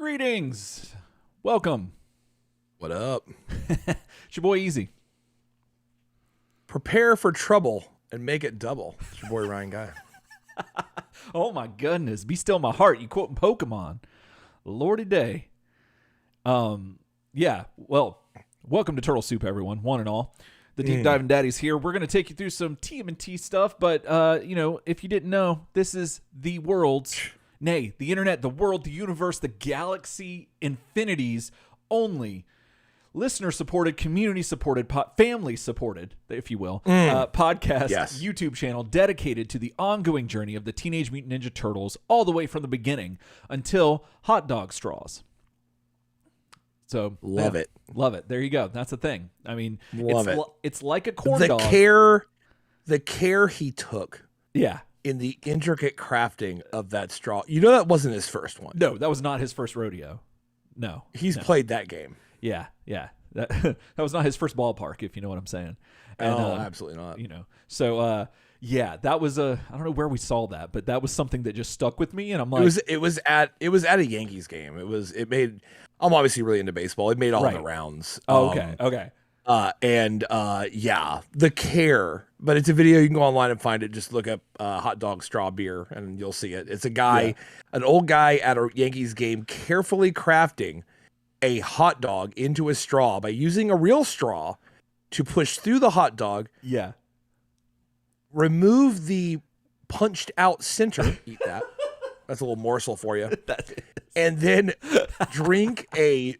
Greetings. Welcome. What up? It's your boy Easy. Prepare for trouble and make it double. It's your boy Ryan Guy. Oh my goodness. Be still my heart. You quoting Pokemon. Lordy day. Yeah. Well, welcome to Turtle Soup, everyone. One and all. The Deep Diving Daddies here. We're going to take you through some TMNT stuff, but, if you didn't know, this is the world's, nay, the internet, the world, the universe, the galaxy, infinity's only listener-supported, community-supported, family-supported, if you will, podcast, Yes. YouTube channel dedicated to the ongoing journey of the Teenage Mutant Ninja Turtles all the way from the beginning until hot dog straws. So Love it. Love it. There you go. That's the thing. I mean, Love it. It's like a corn The dog. the care he took Yeah. in the intricate crafting of that straw. You know that wasn't his first one. No, that was not his first rodeo. No. He's played that game. Yeah. That that was not his first ballpark, if you know what I'm saying. And, absolutely not. So yeah, that was I don't know where we saw that, but that was something that just stuck with me, and I'm like, It was at a Yankees game. I'm obviously really into baseball. It made all the rounds. Oh, okay. The care, but it's a video. You can go online and find it. Just look up hot dog straw beer and you'll see it. It's a guy, an old guy at a Yankees game, carefully crafting a hot dog into a straw by using a real straw to push through the hot dog. Yeah. Remove the punched out center. Eat that. That's a little morsel for you. That is. And then drink a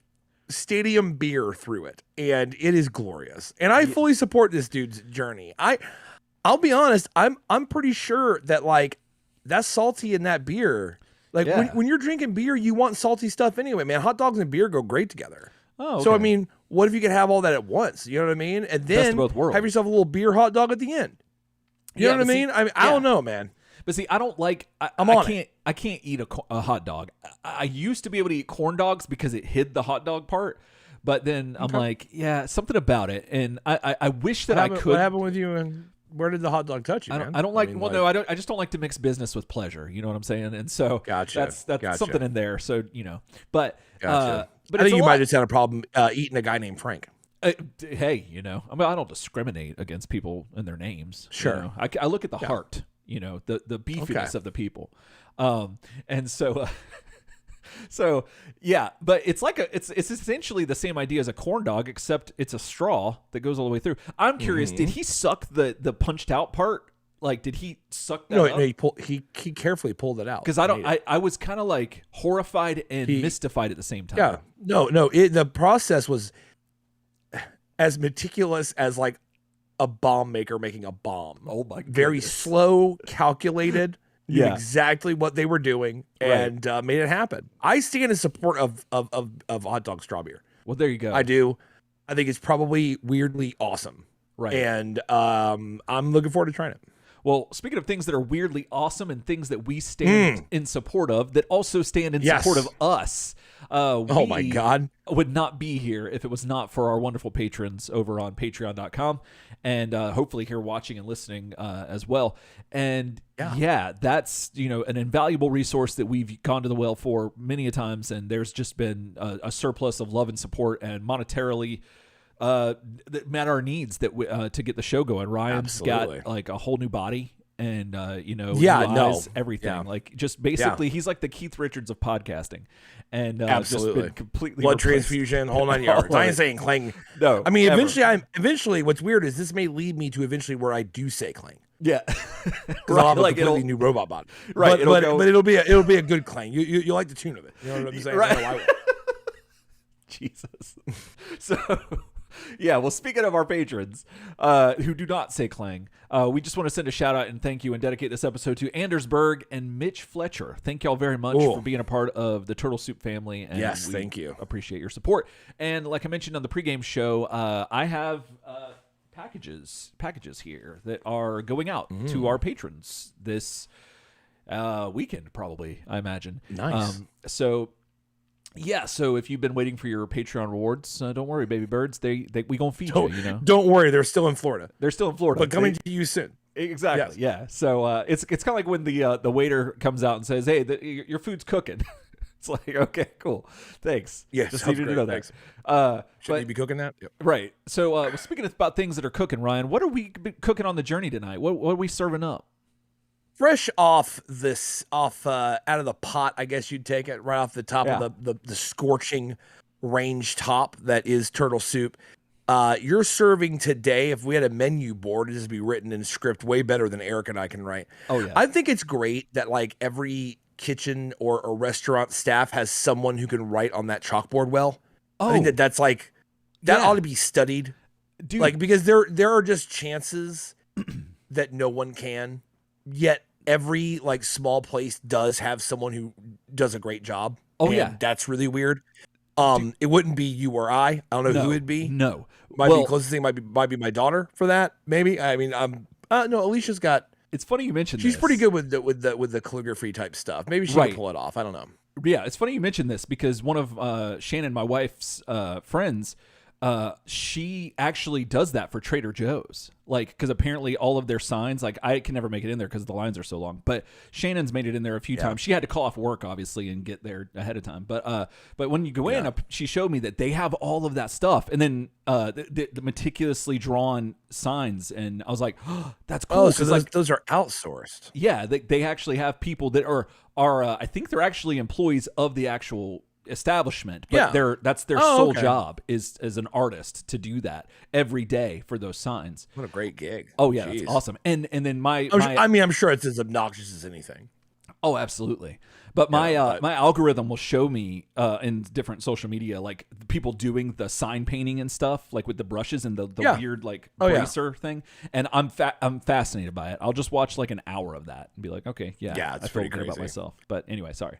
stadium beer through it, and it is glorious. And I fully support this dude's journey. I'll be honest, I'm pretty sure that like that's salty in that beer. Like when you're drinking beer, you want salty stuff anyway, man. Hot dogs and beer go great together. Oh, okay. So I mean, what if you could have all that at once? You know what I mean? And then Best of both worlds. have yourself a little beer hot dog at the end. You know what I mean? I don't know, man. But see, I don't like. I can't eat a hot dog. I used to be able to eat corn dogs because it hid the hot dog part. But then I'm like, yeah, something about it, and I wish that I could. What happened with you, and where did the hot dog touch you, man? I don't like. No, I don't. I just don't like to mix business with pleasure. You know what I'm saying? And so that's something in there. So but gotcha. But I think you might just had a problem eating a guy named Frank. Hey, I mean, I don't discriminate against people and their names. Sure, I look at the heart. The beefiness of the people. And so so yeah, but it's like it's essentially the same idea as a corn dog, except it's a straw that goes all the way through. I'm curious, did he suck the punched out part? Like, did he suck that up? No, he carefully pulled it out. Because I was kind of like horrified and mystified at the same time. Yeah, no, the process was as meticulous as like a bomb maker making a bomb. Oh my goodness. Very slow, calculated, knew exactly what they were doing, and made it happen. I stand in support of hot dog straw beer. Well, there you go. I do. I think it's probably weirdly awesome. Right. And I'm looking forward to trying it. Well, speaking of things that are weirdly awesome and things that we stand in support of, that also stand in support of us. Oh my God. Would not be here if it was not for our wonderful patrons over on patreon.com, and hopefully here watching and listening as well. And that's an invaluable resource that we've gone to the well for many a times, and there's just been a surplus of love and support and monetarily that met our needs to get the show going. Ryan's got like a whole new body and new eyes, everything. Like just basically he's like the Keith Richards of podcasting, and just been completely blood replaced. transfusion, whole 9 yards. I ain't saying clang. No, I mean eventually what's weird is this may lead me to eventually where I do say clang. Yeah, because I'll have a completely new robot body. Right, but it'll be a good clang. You like the tune of it. You know what I'm saying? Right. I know I will. Jesus. So. Yeah, well, speaking of our patrons who do not say clang, we just want to send a shout out and thank you and dedicate this episode to Anders Berg and Mitch Fletcher. Thank y'all very much for being a part of the Turtle Soup family. And yes, thank you. Appreciate your support. And like I mentioned on the pregame show, I have packages here that are going out to our patrons this weekend, probably, I imagine. Nice. So if you've been waiting for your Patreon rewards, don't worry, baby birds. We gonna feed you. Don't worry, they're still in Florida. But coming to you soon. Exactly. Yes. Yeah. So it's kind of like when the waiter comes out and says, "Hey, your food's cooking." It's like, okay, cool. Thanks. Yeah, Just sounds needed to great. know Thanks. that. Shouldn't you be cooking that? Yep. Right. So speaking about things that are cooking, Ryan, what are we cooking on the journey tonight? What are we serving up? Fresh off out of the pot, I guess you'd take it right off the top Yeah. of the scorching range top that is turtle soup. You're serving today. If we had a menu board, it'd just be written in script way better than Eric and I can write. Oh yeah. I think it's great that like every kitchen or restaurant staff has someone who can write on that chalkboard well. I think that's like that ought to be studied. Dude. Like because there are just chances that no one can. Yet every like small place does have someone who does a great job. Oh yeah. That's really weird. It wouldn't be you or I. I don't know who it'd be. No. Might be closest thing might be my daughter for that. Maybe. I mean, no, Alicia's got. It's funny you mentioned She's this. pretty good with the calligraphy type stuff. Maybe she can pull it off. I don't know. Yeah, it's funny you mentioned this because one of Shannon, my wife's friends, she actually does that for Trader Joe's. Like, because apparently all of their signs, like I can never make it in there because the lines are so long. But Shannon's made it in there a few times. She had to call off work obviously and get there ahead of time. But when you go in, she showed me that they have all of that stuff, and then the meticulously drawn signs, and I was like, oh, that's cool. Oh, so those are outsourced. Yeah, they actually have people that are I think they're actually employees of the actual establishment, but that's their sole job is as an artist to do that every day for those signs. What a great gig. Oh yeah, that's awesome. And then I'm sure it's as obnoxious as anything. Oh, absolutely. But my algorithm will show me in different social media like people doing the sign painting and stuff, like with the brushes and the weird like bracer thing. And I'm fascinated by it. I'll just watch like an hour of that and be like, okay, it's I feel good about myself. But anyway, sorry.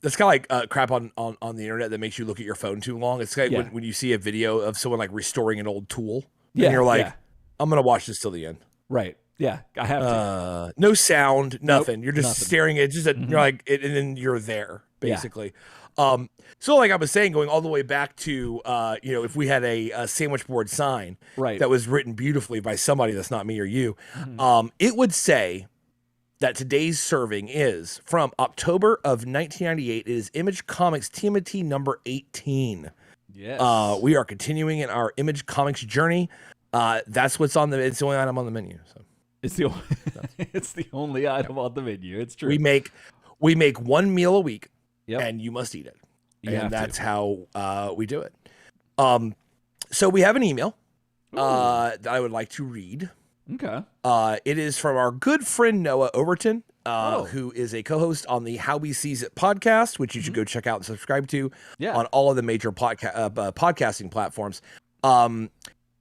That's kind of like crap on the internet that makes you look at your phone too long. It's like when you see a video of someone like restoring an old tool, and you're like, I'm gonna watch this till the end. Right. Yeah, I have to. No sound, nothing. Nope, you're just staring at you're like, and then you're there basically. Yeah. So like I was saying, going all the way back to if we had a sandwich board sign that was written beautifully by somebody that's not me or you, it would say that today's serving is from October of 1998. It is Image Comics TMNT number 18. Yes. We are continuing in our Image Comics journey. That's what's on it's the only item on the menu. So it's the only item on the menu. It's true. We make one meal a week, and you must eat it. And that's how we do it. So we have an email that I would like to read. Okay. It is from our good friend Noah Overton, who is a co-host on the How We Sees It podcast, which you should go check out and subscribe to on all of the major podcasting platforms.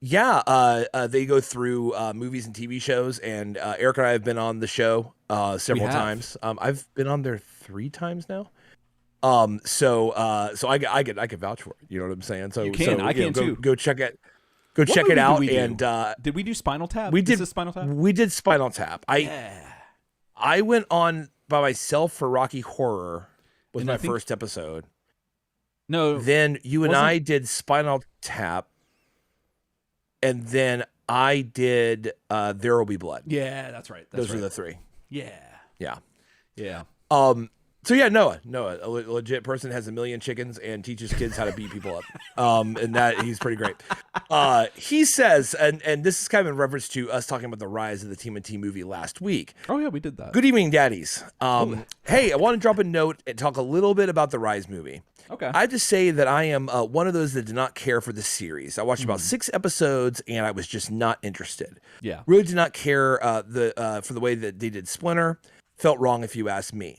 They go through movies and TV shows, and Eric and I have been on the show several times. I've been on there 3 times now. So I can vouch for it. You know what I'm saying? So you can. I can too. Go check it. Go check it out. And did we do Spinal Tap? We did Spinal Tap. We did Spinal Tap. I went on by myself for Rocky Horror. Was my first episode. No. Then you and I did Spinal Tap, and then I did There Will Be Blood. Yeah, that's right. Those are the 3. Yeah. So yeah, Noah, a legit person, has a million chickens and teaches kids how to beat people up. And that he's pretty great. He says, and this is kind of in reference to us talking about the rise of the TMNT movie last week. Oh yeah, we did that. Good evening, daddies. Hey, I want to drop a note and talk a little bit about the Rise movie. Okay. I have to say that I am one of those that did not care for the series. I watched about 6 episodes and I was just not interested. Yeah. Really did not care for the way that they did Splinter. Felt wrong if you ask me.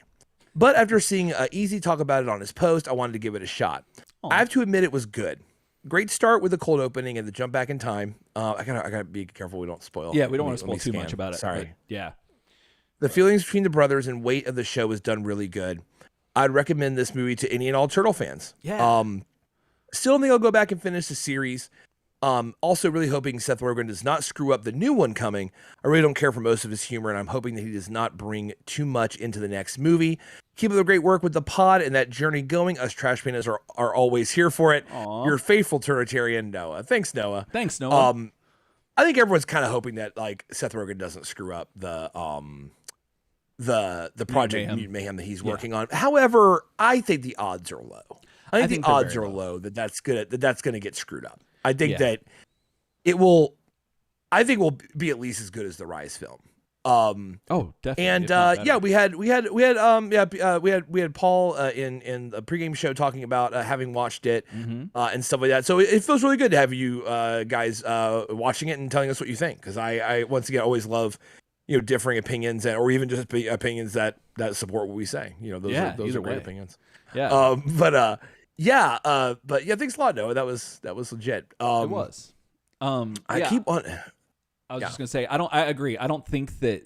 But after seeing Easy talk about it on his post, I wanted to give it a shot. Aww. I have to admit it was good. Great start with the cold opening and the jump back in time. I gotta be careful we don't spoil. Yeah, we don't want to spoil too much about it. Sorry. Yeah. The feelings between the brothers and weight of the show is done really good. I'd recommend this movie to any and all Turtle fans. Yeah. Still don't think I'll go back and finish the series. Also really hoping Seth Rogen does not screw up the new one coming. I really don't care for most of his humor, and I'm hoping that he does not bring too much into the next movie. Keep up the great work with the pod and that journey going. Us trash painters are always here for it. Aww. Your faithful Turtletarian, Noah. Thanks, Noah. I think everyone's kind of hoping that like Seth Rogen doesn't screw up the the Project Mayhem. Mutant Mayhem that he's working on. However, I think the odds are low. I think the odds are low that that's gonna get screwed up. I think that it will. I think will be at least as good as the Rise film. Definitely. And we had Paul in the pregame show talking about having watched it and stuff like that. So it feels really good to have you guys watching it and telling us what you think, because I once again always love differing opinions or even just opinions that support what we say. Those are great opinions. Yeah. But thanks a lot, Noah. That was legit. It was. I was just gonna say, I agree. I don't think that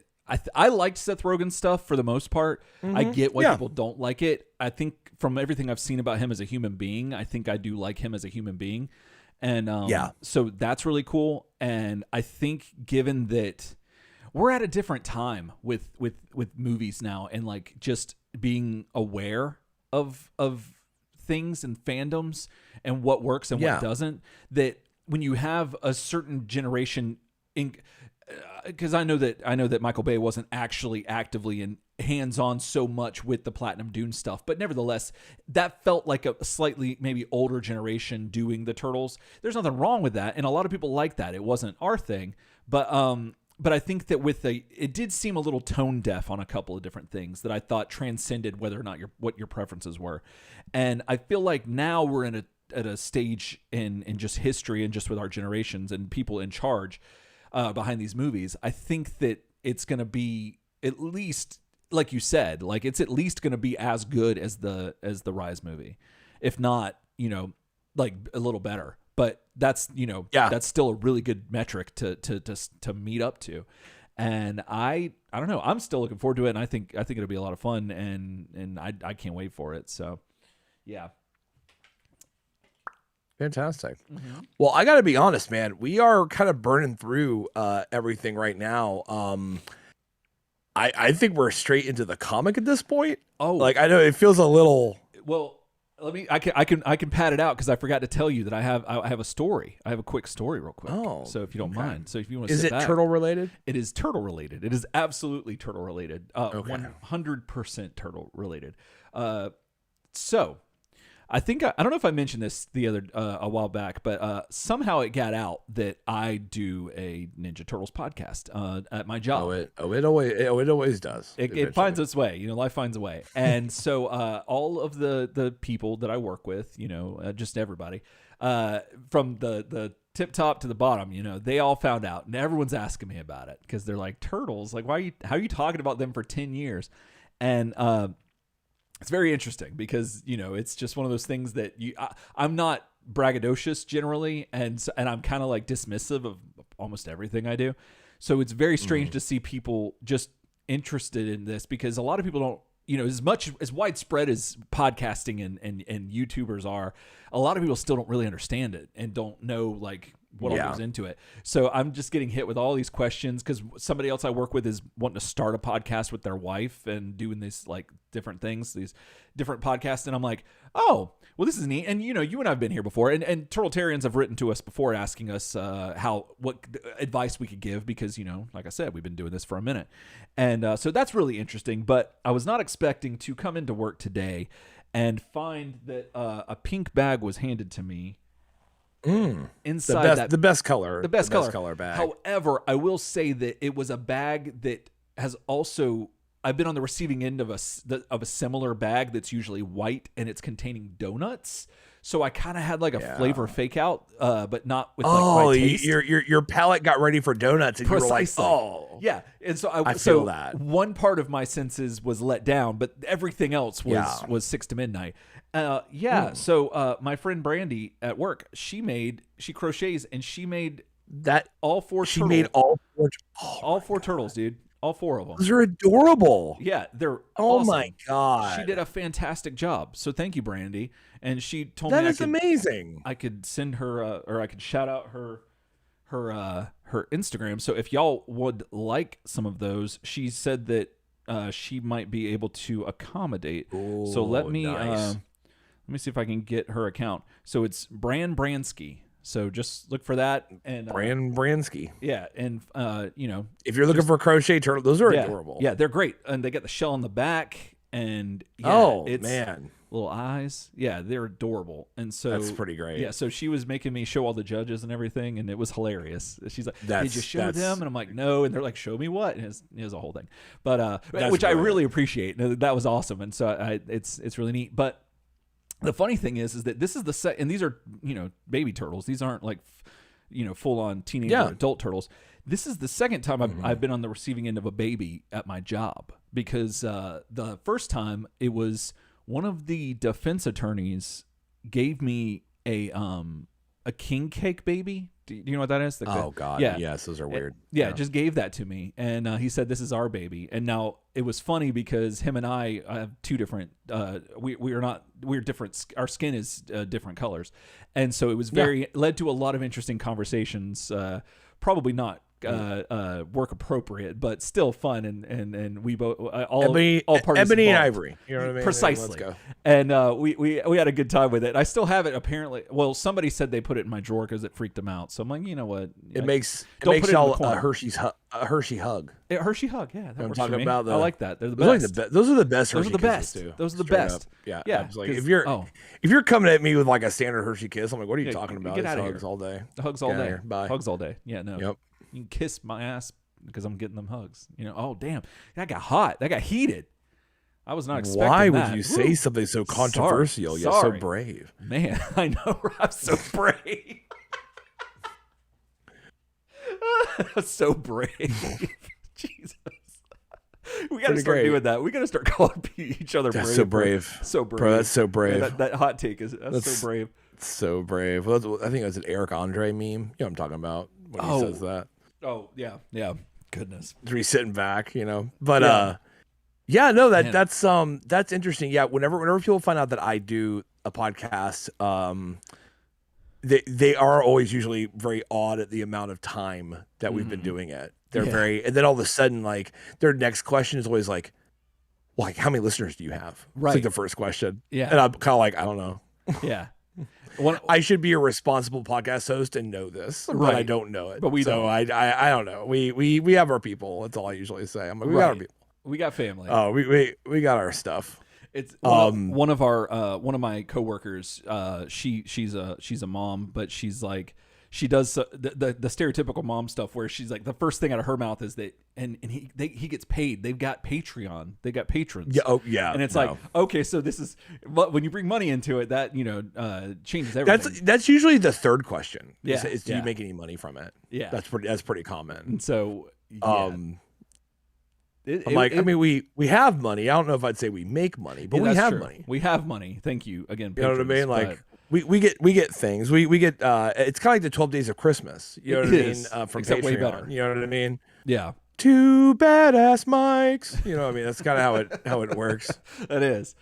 I liked Seth Rogen's stuff for the most part. I get why people don't like it. I think from everything I've seen about him as a human being, I think I do like him as a human being, and so that's really cool. And I think given that we're at a different time with movies now, and like just being aware of things and fandoms and what works and what doesn't, that when you have a certain generation, because I know that Michael Bay wasn't actually actively and hands-on so much with the Platinum Dune stuff, but nevertheless, that felt like a slightly maybe older generation doing the Turtles. There's nothing wrong with that, and a lot of people like that. It wasn't our thing, but I think that it did seem a little tone deaf on a couple of different things that I thought transcended whether or not what your preferences were, and I feel like now we're at a stage in just history and just with our generations and people in charge behind these movies. I think that it's going to be at least, like you said, like it's at least going to be as good as the Rise movie, if not, like a little better. But that's that's still a really good metric to meet up to, and I don't know. I'm still looking forward to it, and I think it'll be a lot of fun, and I can't wait for it. So, yeah. Fantastic. Well, I got to be honest, man. We are kind of burning through everything right now. I think we're straight into the comic at this point. Oh, like I know it feels a little. Well, I can pad it out because I forgot to tell you that I have a story. I have a quick story, real quick. Oh, so if you don't mind, so if you want to, is it turtle related? It is turtle related. It is absolutely turtle related. 100% turtle related. So. I think I don't know if I mentioned this a while back, but somehow it got out that I do a Ninja Turtles podcast at my job. It always does. It finds its way. Life finds a way. And so all of the people that I work with, just everybody, from the tip top to the bottom, they all found out, and everyone's asking me about it because they're like, Turtles, like how are you talking about them for 10 years? And it's very interesting because, it's just one of those things that I'm not braggadocious generally. And I'm kind of like dismissive of almost everything I do. So it's very strange to see people just interested in this, because a lot of people don't, as much as widespread as podcasting and YouTubers are, a lot of people still don't really understand it and don't know like what all goes into it. So I'm just getting hit with all these questions because somebody else I work with is wanting to start a podcast with their wife and doing these like different things, these different podcasts. And I'm like, oh, well, this is neat. And you and I've been here before, and Turtletarians have written to us before asking us what advice we could give, because, like I said, we've been doing this for a minute. And so that's really interesting. But I was not expecting to come into work today and find that a pink bag was handed to me. Inside the best color bag. However, I will say that it was a bag that has also, I've been on the receiving end of a similar bag that's usually white and it's containing donuts. So I kind of had like a flavor fake out, but not with like my taste. Your palate got ready for donuts, and Precisely. You were like, oh, yeah. And so I feel that one part of my senses was let down, but everything else was 6 to midnight. So my friend Brandy at work, she crochets, and she made that all four. She made all four turtles, dude. All 4 of them. Those are adorable. Yeah, they're awesome. My God. She did a fantastic job. So thank you, Brandy. And she told me that is amazing. I could send her, or I could shout out her Instagram. So if y'all would like some of those, she said that she might be able to accommodate. Ooh, so let me nice. see if I can get her account. So it's Bransky. So just look for that. And Bransky. Yeah, and if you're looking for crochet turtle, those are adorable. Yeah, they're great, and they got the shell on the back, and it's man, little eyes. Yeah, they're adorable, and so that's pretty great. Yeah, so she was making me show all the judges and everything, and it was hilarious. She's like, "Did you show them?" And I'm like, "No," and they're like, "Show me what?" And it was a whole thing, but which I really appreciate. That was awesome, and so it's really neat. But the funny thing is that this is the set, and these are baby turtles. These aren't like full on teenager adult turtles. This is the second time I've been on the receiving end of a baby at my job, because the first time it was one of the defense attorneys gave me a king cake baby. Do you know what that is? God, yes, those are weird. Just gave that to me, and he said, "This is our baby." And now it was funny because him and I have two different. We're different. Our skin is different colors, and so it was led to a lot of interesting conversations. Probably not work appropriate, but still fun, and we both all parties ebony and involved. Ivory. You know what I mean? Precisely. Let's go. And we had a good time with it. I still have it apparently. Well, somebody said they put it in my drawer because it freaked them out. So I'm like, you know what? It makes y'all a Hershey hug. A Hershey hug, yeah. That works for me. I like that. They're the best. Those are the best. Those are the best. Those are the best. Yeah. If you're coming at me with like a standard Hershey kiss, I'm like, what are you talking about? Get out of hugs here. all day. Hugs all day. Bye. Hugs all day. Yeah. No. Yep. You can kiss my ass because I'm getting them hugs. Oh damn, that got hot. That got heated. I was not expecting Why that. would you say something so controversial yet so brave? Man, I know. I'm so brave. So brave. Jesus. We got to start doing that. We got to start calling each other brave. That's so brave. So brave. Bro, that's so brave. Yeah, that hot take that's so brave. So brave. Well, I think it was an Eric Andre meme. You know what I'm talking about when he says that. Oh, yeah. Yeah. Goodness. He's sitting back, But that's interesting. Yeah, whenever people find out that I do a podcast, they are always usually very awed at the amount of time that we've been doing it. They're very, and then all of a sudden, like their next question is always like, how many listeners do you have? Right. It's like the first question. Yeah. And I'm kind of like, I don't know. Yeah. I should be a responsible podcast host and know this, but I don't know it. But we don't. I don't know. We have our people. That's all I usually say. I'm like, we got our people. We got family. Oh, we got our stuff. It's one of my coworkers. She's a mom, but she's like she does the stereotypical mom stuff where she's like the first thing out of her mouth is that and he gets paid. They've got Patreon. They got patrons. Yeah. Oh yeah. And it's like, okay, so this is when you bring money into it, that changes everything. That's usually the third question. Yeah. Is do you make any money from it? Yeah. That's pretty common. And so we have money. I don't know if I'd say we make money, but we have money. We have money. Thank you again. You know what I mean? Like we get things. We get it's kind of like the 12 Days of Christmas. You know what I mean? From Except Patreon. way better. You know what I mean? Yeah. 2 badass mics. You know what I mean? That's kind of how it works. It is.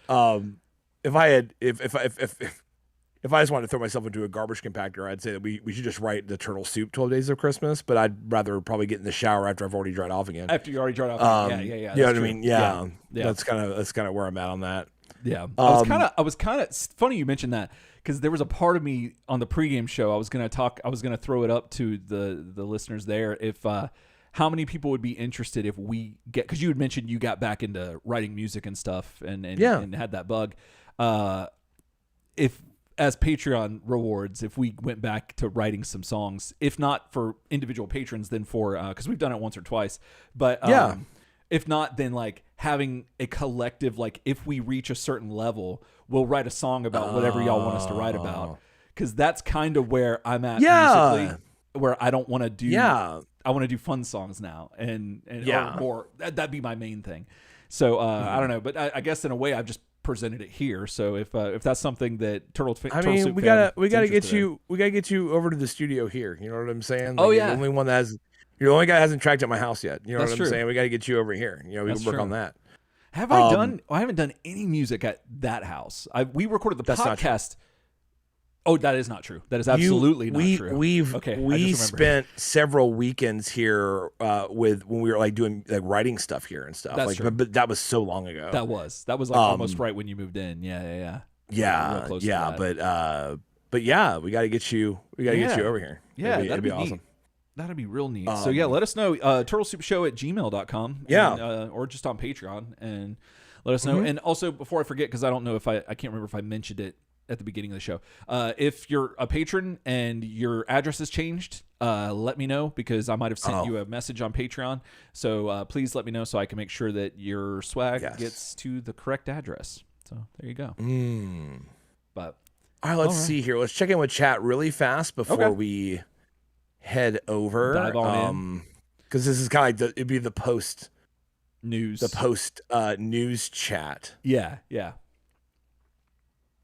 If I just wanted to throw myself into a garbage compactor, I'd say that we should just write the Turtle Soup 12 Days of Christmas, but I'd rather probably get in the shower after I've already dried off again. After you already dried off. Yeah. You know what I mean? Yeah. That's kind of where I'm at on that. Yeah. I was kind of funny you mentioned that because there was a part of me on the pregame show. I was going to throw it up to the listeners there. If, how many people would be interested if we because you had mentioned you got back into writing music and stuff and had that bug. If, as Patreon rewards, if we went back to writing some songs, if not for individual patrons, then for because we've done it once or twice, but if not, then like having a collective, like if we reach a certain level, we'll write a song about whatever y'all want us to write about, because that's kind of where I'm at musically, where I don't want to do. I want to do fun songs now, and or more. That'd be my main thing. So I don't know, but I guess in a way I've just presented it here. So if that's something that we gotta get you over to the studio here. You know what I'm saying? Like, you're the only one you're the only guy that hasn't tracked at my house yet. You know what I'm saying? We got to get you over here. We can work on that. I haven't done any music at that house. We recorded the podcast. Oh, that is not true. That is absolutely not true. We spent several weekends here when we were like doing like writing stuff here and stuff. That's true. But that was so long ago. That was like almost right when you moved in. Yeah. But but yeah, we got to get you. We got to get you over here. Yeah, that'd be awesome. Neat. That'd be real neat. So yeah, let us know. turtlesoupshow@gmail.com. Yeah. Or just on Patreon, and let us know. And also, before I forget, because I don't know if I can't remember if I mentioned it at the beginning of the show. If you're a patron and your address has changed, let me know, because I might have sent you a message on Patreon. So please let me know so I can make sure that your swag gets to the correct address. So there you go. But all right, let's see here. Let's check in with chat really fast before we head over. Dive on in, because this is kind of like it'd be the post news, news chat. Yeah.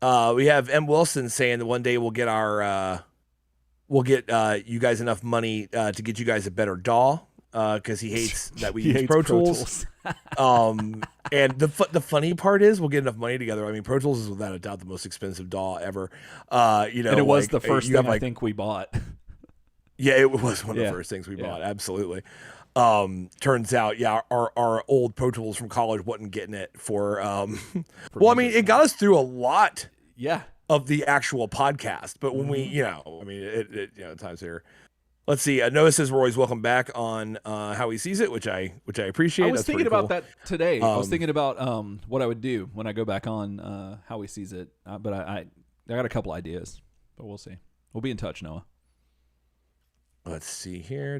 We have M. Wilson saying that one day we'll get you guys enough money to get you guys a better DAW, because he hates that we use Pro Tools. And the funny part is we'll get enough money together. I mean, Pro Tools is without a doubt the most expensive DAW ever. And it was the first thing I think we bought. Yeah, it was one of the first things we bought. Absolutely. Turns out, our old Pro Tools from college wasn't getting it for. Well, I mean, it got us through a lot. Of the actual podcast, but when we, times here. Let's see. Noah says we're always welcome back on How He Sees It, which I appreciate. I was thinking about that today. I was thinking about what I would do when I go back on How He Sees It, but I got a couple ideas, but we'll see. We'll be in touch, Noah. Let's see here.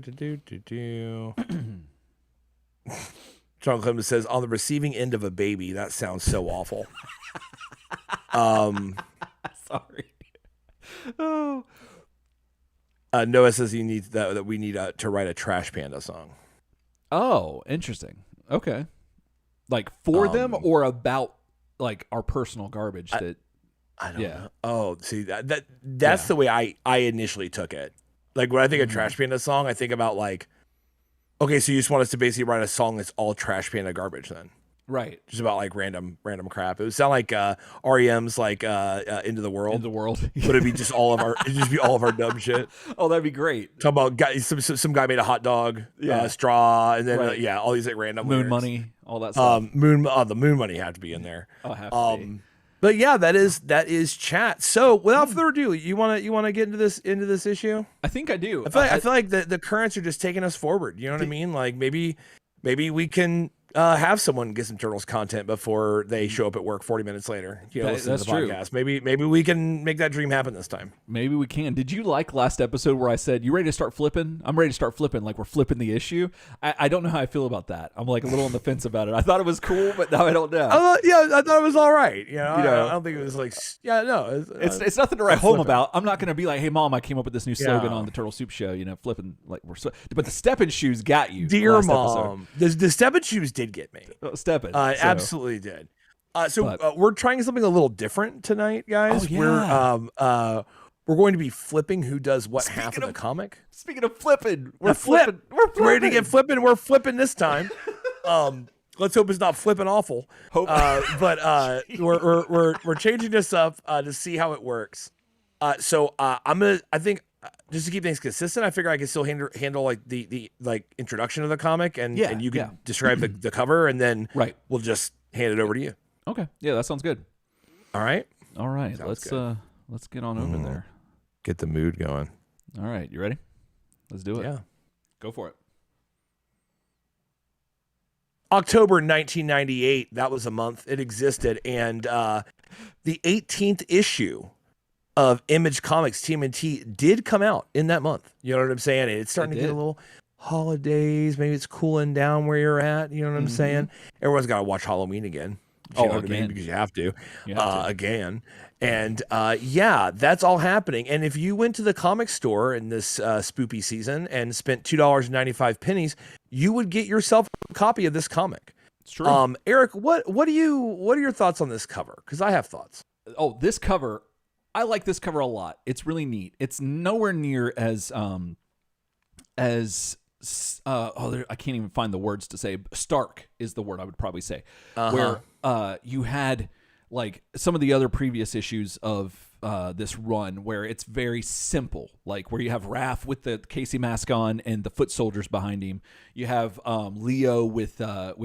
John Clemens says, on the receiving end of a baby. That sounds so awful. Sorry. Oh. Noah says he needs that we need to write a Trash Panda song. Oh, interesting. Okay. Like for them or about like our personal garbage that I don't know. Oh, see that's the way I initially took it. Like when I think of Trash Panda song, I think about like, okay, so you just want us to basically write a song that's all Trash Panda garbage then. Right. Just about like random crap. It would sound like REM's like Into the World. But it'd be just all of our dumb shit. Oh, that'd be great. Talk about some guy made a hot dog, straw, and then all these like random moon lyrics. Money, all that stuff. The moon money had to be in there. Oh, have to be. But yeah, that is chat. So without further ado, you wanna get into this issue? I think I do. I feel like the currents are just taking us forward. You know what I mean? Like maybe we can have someone get some Turtles content before they show up at work 40 minutes later. Listen to the podcast. Maybe we can make that dream happen this time. Maybe we can. Did you like last episode where I said, you ready to start flipping? I'm ready to start flipping, like we're flipping the issue. I don't know how I feel about that. I'm like a little on the fence about it. I thought it was cool, but now I don't know. I thought it was all right. I don't think it was like, it's nothing to write home about. I'm not going to be like, hey, Mom, I came up with this new slogan on the Turtle Soup Show, flipping like but the stepping shoes got you. Dear Mom, the stepping shoes did get me. Stepping. Absolutely did. We're trying something a little different tonight, guys. Oh, yeah. We're going to be flipping who does what half of the comic. Speaking of flipping, we're flipping. We're ready to get flipping. We're flipping this time. Let's hope it's not flipping awful. But we're changing this up to see how it works. I think just to keep things consistent, I figure I can still handle like the introduction of the comic and you can describe the cover, and then we'll just hand it over to you. Okay. Yeah, that sounds good. All right. Let's get on over there. Get the mood going. All right. You ready? Let's do it. Yeah. Go for it. October 1998. That was a month. It existed. And the 18th issue of Image Comics TMNT did come out in that month. You know what I'm saying? It's starting to get a little holidays. Maybe it's cooling down where you're at. You know what I'm saying? Everyone's got to watch Halloween again. You know what I mean? Because you have to. Again. And that's all happening. And if you went to the comic store in this spoopy season and spent $2.95, you would get yourself a copy of this comic. It's true. Eric, what are your thoughts on this cover? Because I have thoughts. Oh, this cover, I like this cover a lot. It's really neat. It's nowhere near as I can't even find the words to say. Stark is the word I would probably say. Where you had like some of the other previous issues of this run where it's very simple, like where you have Raph with the Casey mask on and the foot soldiers behind him. You have Leo with the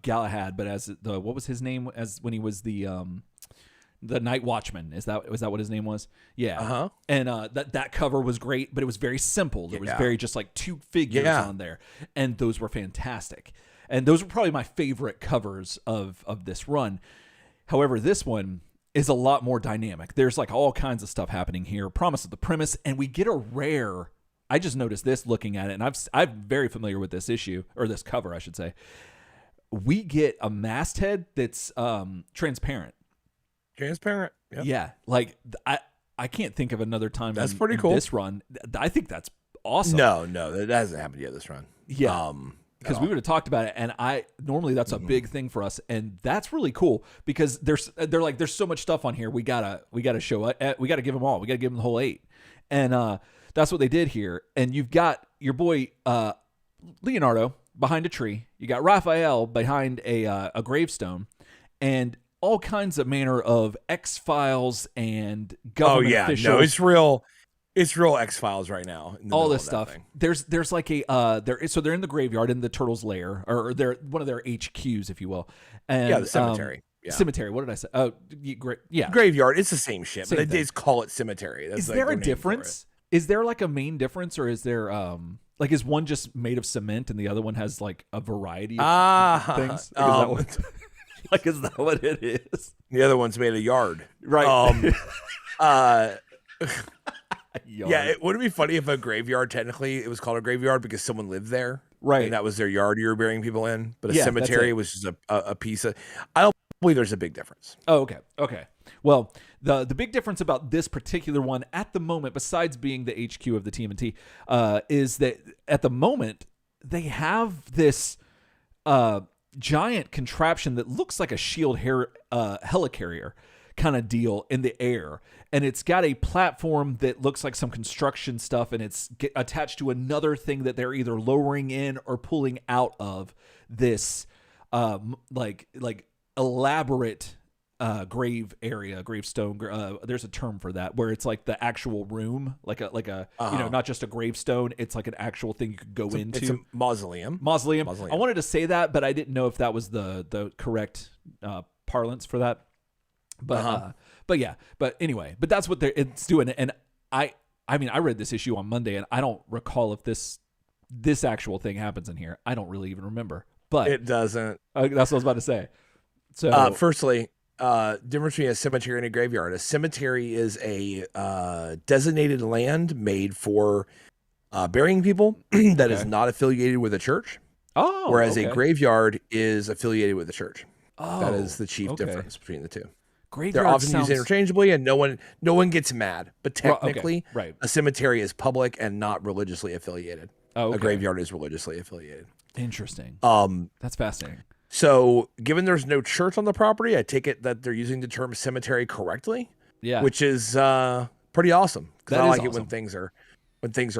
Galahad, but as what was his name as when he was the the Night Watchman. Was that what his name was? Yeah. Uh-huh. And that cover was great, but it was very simple. There was very just like two figures on there, and those were fantastic. And those were probably my favorite covers of this run. However, this one is a lot more dynamic. There's like all kinds of stuff happening here. Promise of the Premise, and we get a rare. I just noticed this looking at it, and I'm very familiar with this issue, or this cover, I should say. We get a masthead that's transparent. Transparent. Yep. Yeah, like I can't think of another time. That's pretty cool. This run, I think that's awesome. No, that hasn't happened yet. This run. Yeah. Because we would have talked about it, and normally that's a big thing for us, and that's really cool because there's so much stuff on here. We gotta show it. We gotta give them all. We gotta give them the whole 8, and that's what they did here. And you've got your boy Leonardo behind a tree. You got Raphael behind a gravestone, and all kinds of manner of X-Files and government officials. No, it's real. It's real X-Files right now. All this stuff. There's like so they're in the graveyard in the turtles' lair, or they're one of their HQs, if you will. And the cemetery. Cemetery. What did I say? Oh, yeah. Graveyard. It's the same shit, but they just call it cemetery. That's is there a difference? Is there like a main difference, or is there like is one just made of cement and the other one has like a variety of things? Is that what it is? The other one's made of yard, right? Yeah, it wouldn't be funny if a graveyard, technically, it was called a graveyard because someone lived there. Right. And that was their yard you were burying people in. But a cemetery was just a piece of... I don't believe there's a big difference. Oh, okay. Well, the big difference about this particular one at the moment, besides being the HQ of the TMNT, is that at the moment, they have this giant contraption that looks like a shield helicarrier kind of deal in the air, and it's got a platform that looks like some construction stuff, and it's attached to another thing that they're either lowering in or pulling out of this like elaborate gravestone. There's a term for that where it's like the actual room, like a not just a gravestone. It's like an actual thing you could go into. It's a mausoleum. I wanted to say that, but I didn't know if that was the correct parlance for that. But anyway, that's what it's doing. And I mean, I read this issue on Monday, and I don't recall if this actual thing happens in here. I don't really even remember. But it doesn't. That's what I was about to say. So, firstly, difference between a cemetery and a graveyard. A cemetery is a designated land made for burying people that is not affiliated with a church. Oh, whereas a graveyard is affiliated with the church. Oh, that is the chief difference between the two. Graveyard They're often used interchangeably, and no one gets mad. But technically, a cemetery is public and not religiously affiliated. Oh, okay. A graveyard is religiously affiliated. Interesting. That's fascinating. So, given there's no church on the property, I take it that they're using the term cemetery correctly. Yeah, which is pretty awesome because I like it when things are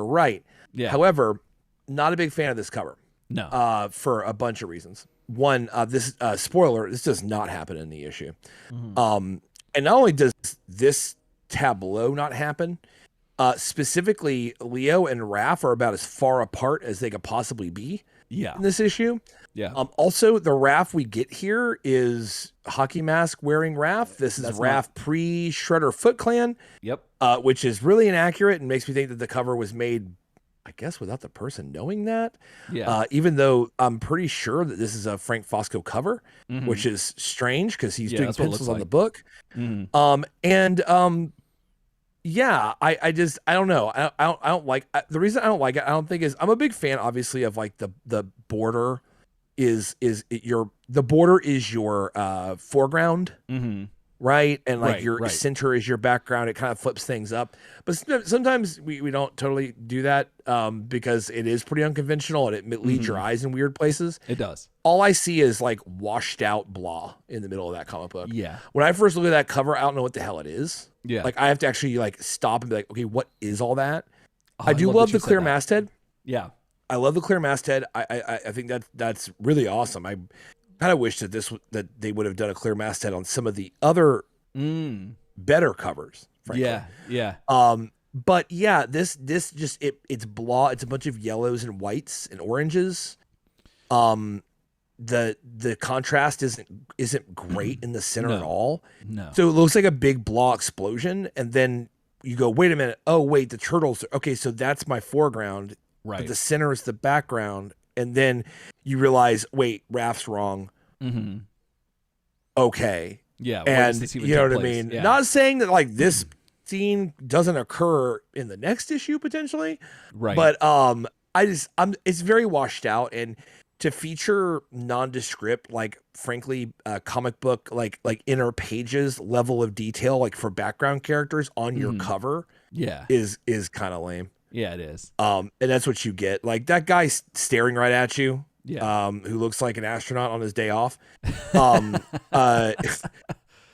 right. Yeah. However, not a big fan of this cover. No. For a bunch of reasons. One, this spoiler, this does not happen in the issue. Mm-hmm. And not only does this tableau not happen, specifically, Leo and Raph are about as far apart as they could possibly be in this issue. Yeah. Also, the Raph we get here is hockey mask wearing Raph. This is Raph pre-Shredder Foot Clan. Yep. Which is really inaccurate and makes me think that the cover was made, I guess, without the person knowing that. Yeah. Even though I'm pretty sure that this is a Frank Fosco cover, which is strange because he's doing pencils on the book. Mm-hmm. I don't know. I don't like the reason I don't like it. I don't think is I'm a big fan, obviously, of like the border the border is your foreground. Mm-hmm. Right. And like your center is your background. It kind of flips things up. But sometimes we don't totally do that because it is pretty unconventional and it leads your eyes in weird places. It does. All I see is like washed out blah in the middle of that comic book. Yeah. When I first look at that cover, I don't know what the hell it is. Yeah. Like I have to actually like stop and be like, okay, what is all that? I do love the clear masthead. Yeah. I love the clear masthead. I think that's really awesome. I kind of wish that they would have done a clear masthead on some of the other better covers. Frankly. Yeah. But yeah, this it's blah. It's a bunch of yellows and whites and oranges. the contrast isn't great in the center at all. No. So it looks like a big blah explosion, and then you go, wait a minute. Oh wait, the turtles. Okay, so that's my foreground. Right. But the center is the background, and then you realize, wait, Raph's wrong. Mm-hmm. Okay. Yeah. And you know what I mean? Yeah. Not saying that like this scene doesn't occur in the next issue potentially. Right. But it's very washed out, and to feature nondescript, like frankly, comic book like inner pages level of detail, like for background characters on your cover, is kind of lame. Yeah, it is. And that's what you get. Like that guy staring right at you. Yeah. Who looks like an astronaut on his day off.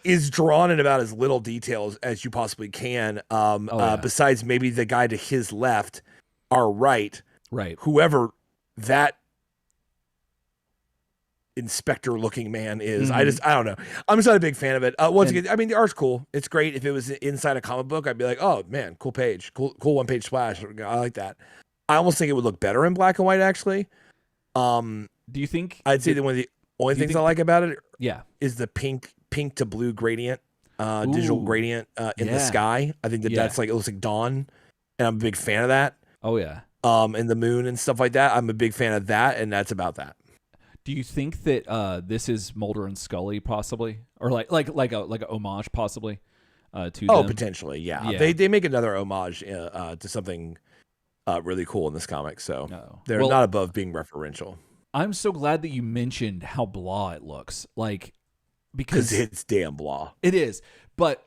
Is drawn in about as little details as you possibly can. Besides maybe the guy to his left, our right, whoever that inspector looking man is. I don't know. I'm just not a big fan of it. Once again, I mean, the art's cool. It's great. If it was inside a comic book, I'd be like, oh man, cool page, cool one page splash. I like that. I almost think it would look better in black and white, actually. Do you think? I'd say that one of the only things I like about it, is the pink to blue gradient, digital gradient in the sky. I think that's like, it looks like dawn, and I'm a big fan of that. Oh yeah. And the moon and stuff like that. I'm a big fan of that, and that's about that. Do you think that this is Mulder and Scully possibly, or like a homage possibly to them? Potentially, yeah. They make another homage to something really cool in this comic, so they're not above being referential. I'm so glad that you mentioned how blah it looks, like because it's damn blah. It is, but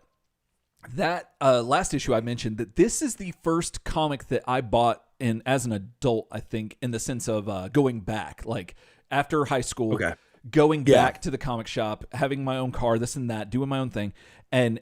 that last issue I mentioned that this is the first comic that I bought as an adult. I think in the sense of going back, like. After high school, going back to the comic shop, having my own car, this and that, doing my own thing, and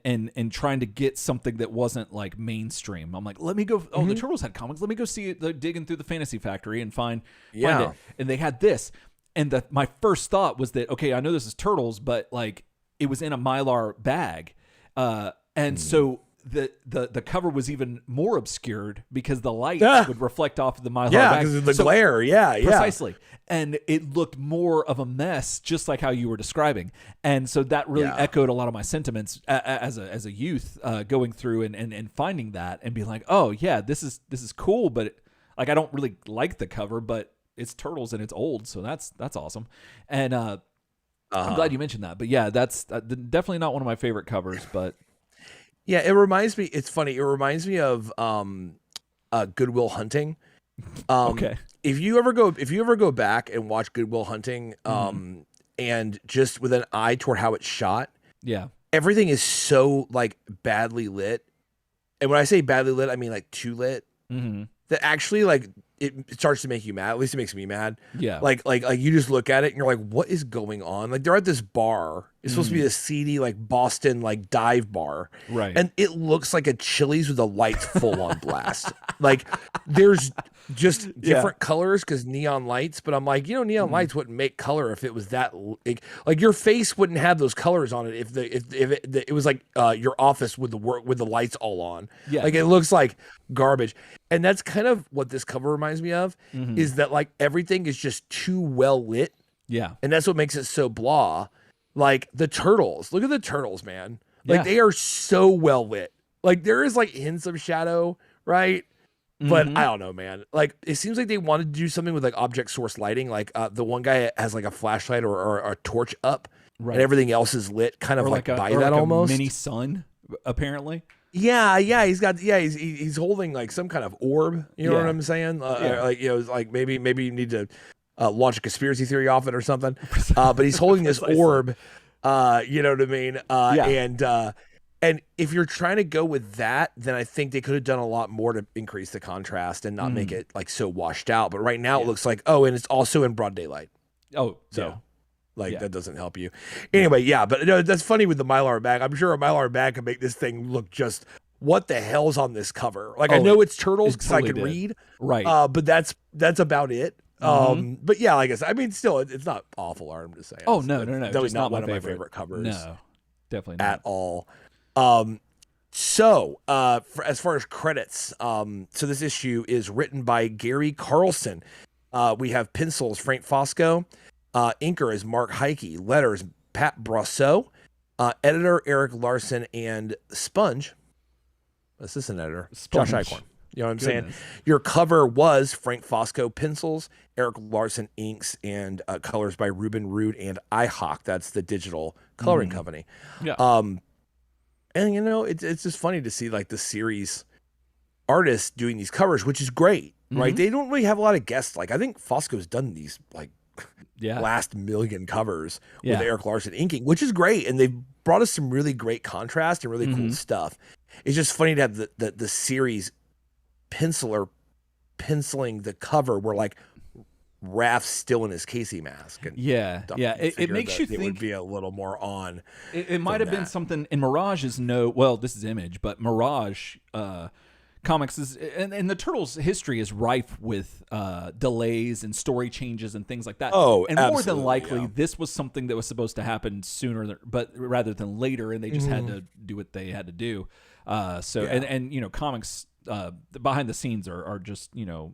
trying to get something that wasn't like mainstream. I'm like, let me go. Oh, the Turtles had comics. Let me go see it. Digging through the Fantasy Factory and find it. And they had this. And my first thought was that, okay, I know this is Turtles, but like it was in a Mylar bag, so. The cover was even more obscured because the light would reflect off of the Mylar bag. Yeah, because of the glare. Precisely. And it looked more of a mess, just like how you were describing. And so that really echoed a lot of my sentiments as a youth going through and finding that and being like, oh yeah, this is cool, but like I don't really like the cover, but it's Turtles and it's old, so that's awesome. And I'm glad you mentioned that. But yeah, that's definitely not one of my favorite covers, but. Yeah, it reminds me. It's funny. It reminds me of Good Will Hunting. Okay. If you ever go back and watch Good Will Hunting, and just with an eye toward how it's shot, everything is so like badly lit. And when I say badly lit, I mean like too lit. That actually like it starts to make you mad. At least it makes me mad. Yeah. Like you just look at it and you're like, what is going on? Like they're at this bar. It's supposed to be a seedy like Boston like dive bar. Right. And it looks like a Chili's with the lights full on blast. Like there's just different colors because neon lights. But I'm like, neon lights wouldn't make color if it was that like your face wouldn't have those colors on it if it was like your office with the lights all on. Yeah. Like it looks like garbage. And that's kind of what this cover reminds me of, is that like everything is just too well lit. Yeah. And that's what makes it so blah. Like the Turtles, look at the Turtles, man. Like they are so well lit. Like there is like hints of shadow, right? But I don't know, man. Like it seems like they wanted to do something with like object source lighting. Like the one guy has like a flashlight or a torch up, and everything else is lit, kind of like by that almost. A mini sun, apparently. Yeah, he's got he's holding like some kind of orb. You know what I'm saying? Like like maybe you need to launch a conspiracy theory off it or something. But he's holding this orb. You know what I mean? And if you're trying to go with that, then I think they could have done a lot more to increase the contrast and not make it like so washed out. But right now it looks like, and it's also in broad daylight. Oh, so that doesn't help you. Anyway, but that's funny with the Mylar bag. I'm sure a Mylar bag can make this thing look just, what the hell's on this cover? Like I know it's Turtles because I can read, right? But that's about it. But yeah, like I said, I mean, still, it's not awful art. I'm just saying. Oh no, Definitely not one of my favorite covers. No, definitely not at all. So as far as credits, so this issue is written by Gary Carlson. We have pencils, Frank Fosco, Inker is Mark Heike. Letters, Pat Brosseau. Editor, Eric Larson. And Sponge, assistant editor, Josh Eichhorn. You know what I'm saying? Your cover was Frank Fosco pencils, Eric Larson inks, and colors by Ruben Rude and iHawk. That's the digital coloring company. Yeah. And you know, it's just funny to see like the series artists doing these covers, which is great, right? They don't really have a lot of guests. Like I think Fosco's done these like last million covers with Eric Larson inking, which is great, and they've brought us some really great contrast and really cool stuff. It's just funny to have the series penciler penciling the cover where like Raph's still in his Casey mask. And it makes you think it would be a little more on. It might have been something in Mirage's this is Image, but Mirage Comics is, and the Turtles' history is rife with delays and story changes and things like that. Oh, and more than likely, this was something that was supposed to happen sooner, but rather than later, and they just had to do what they had to do. And you know, comics behind the scenes are just, you know,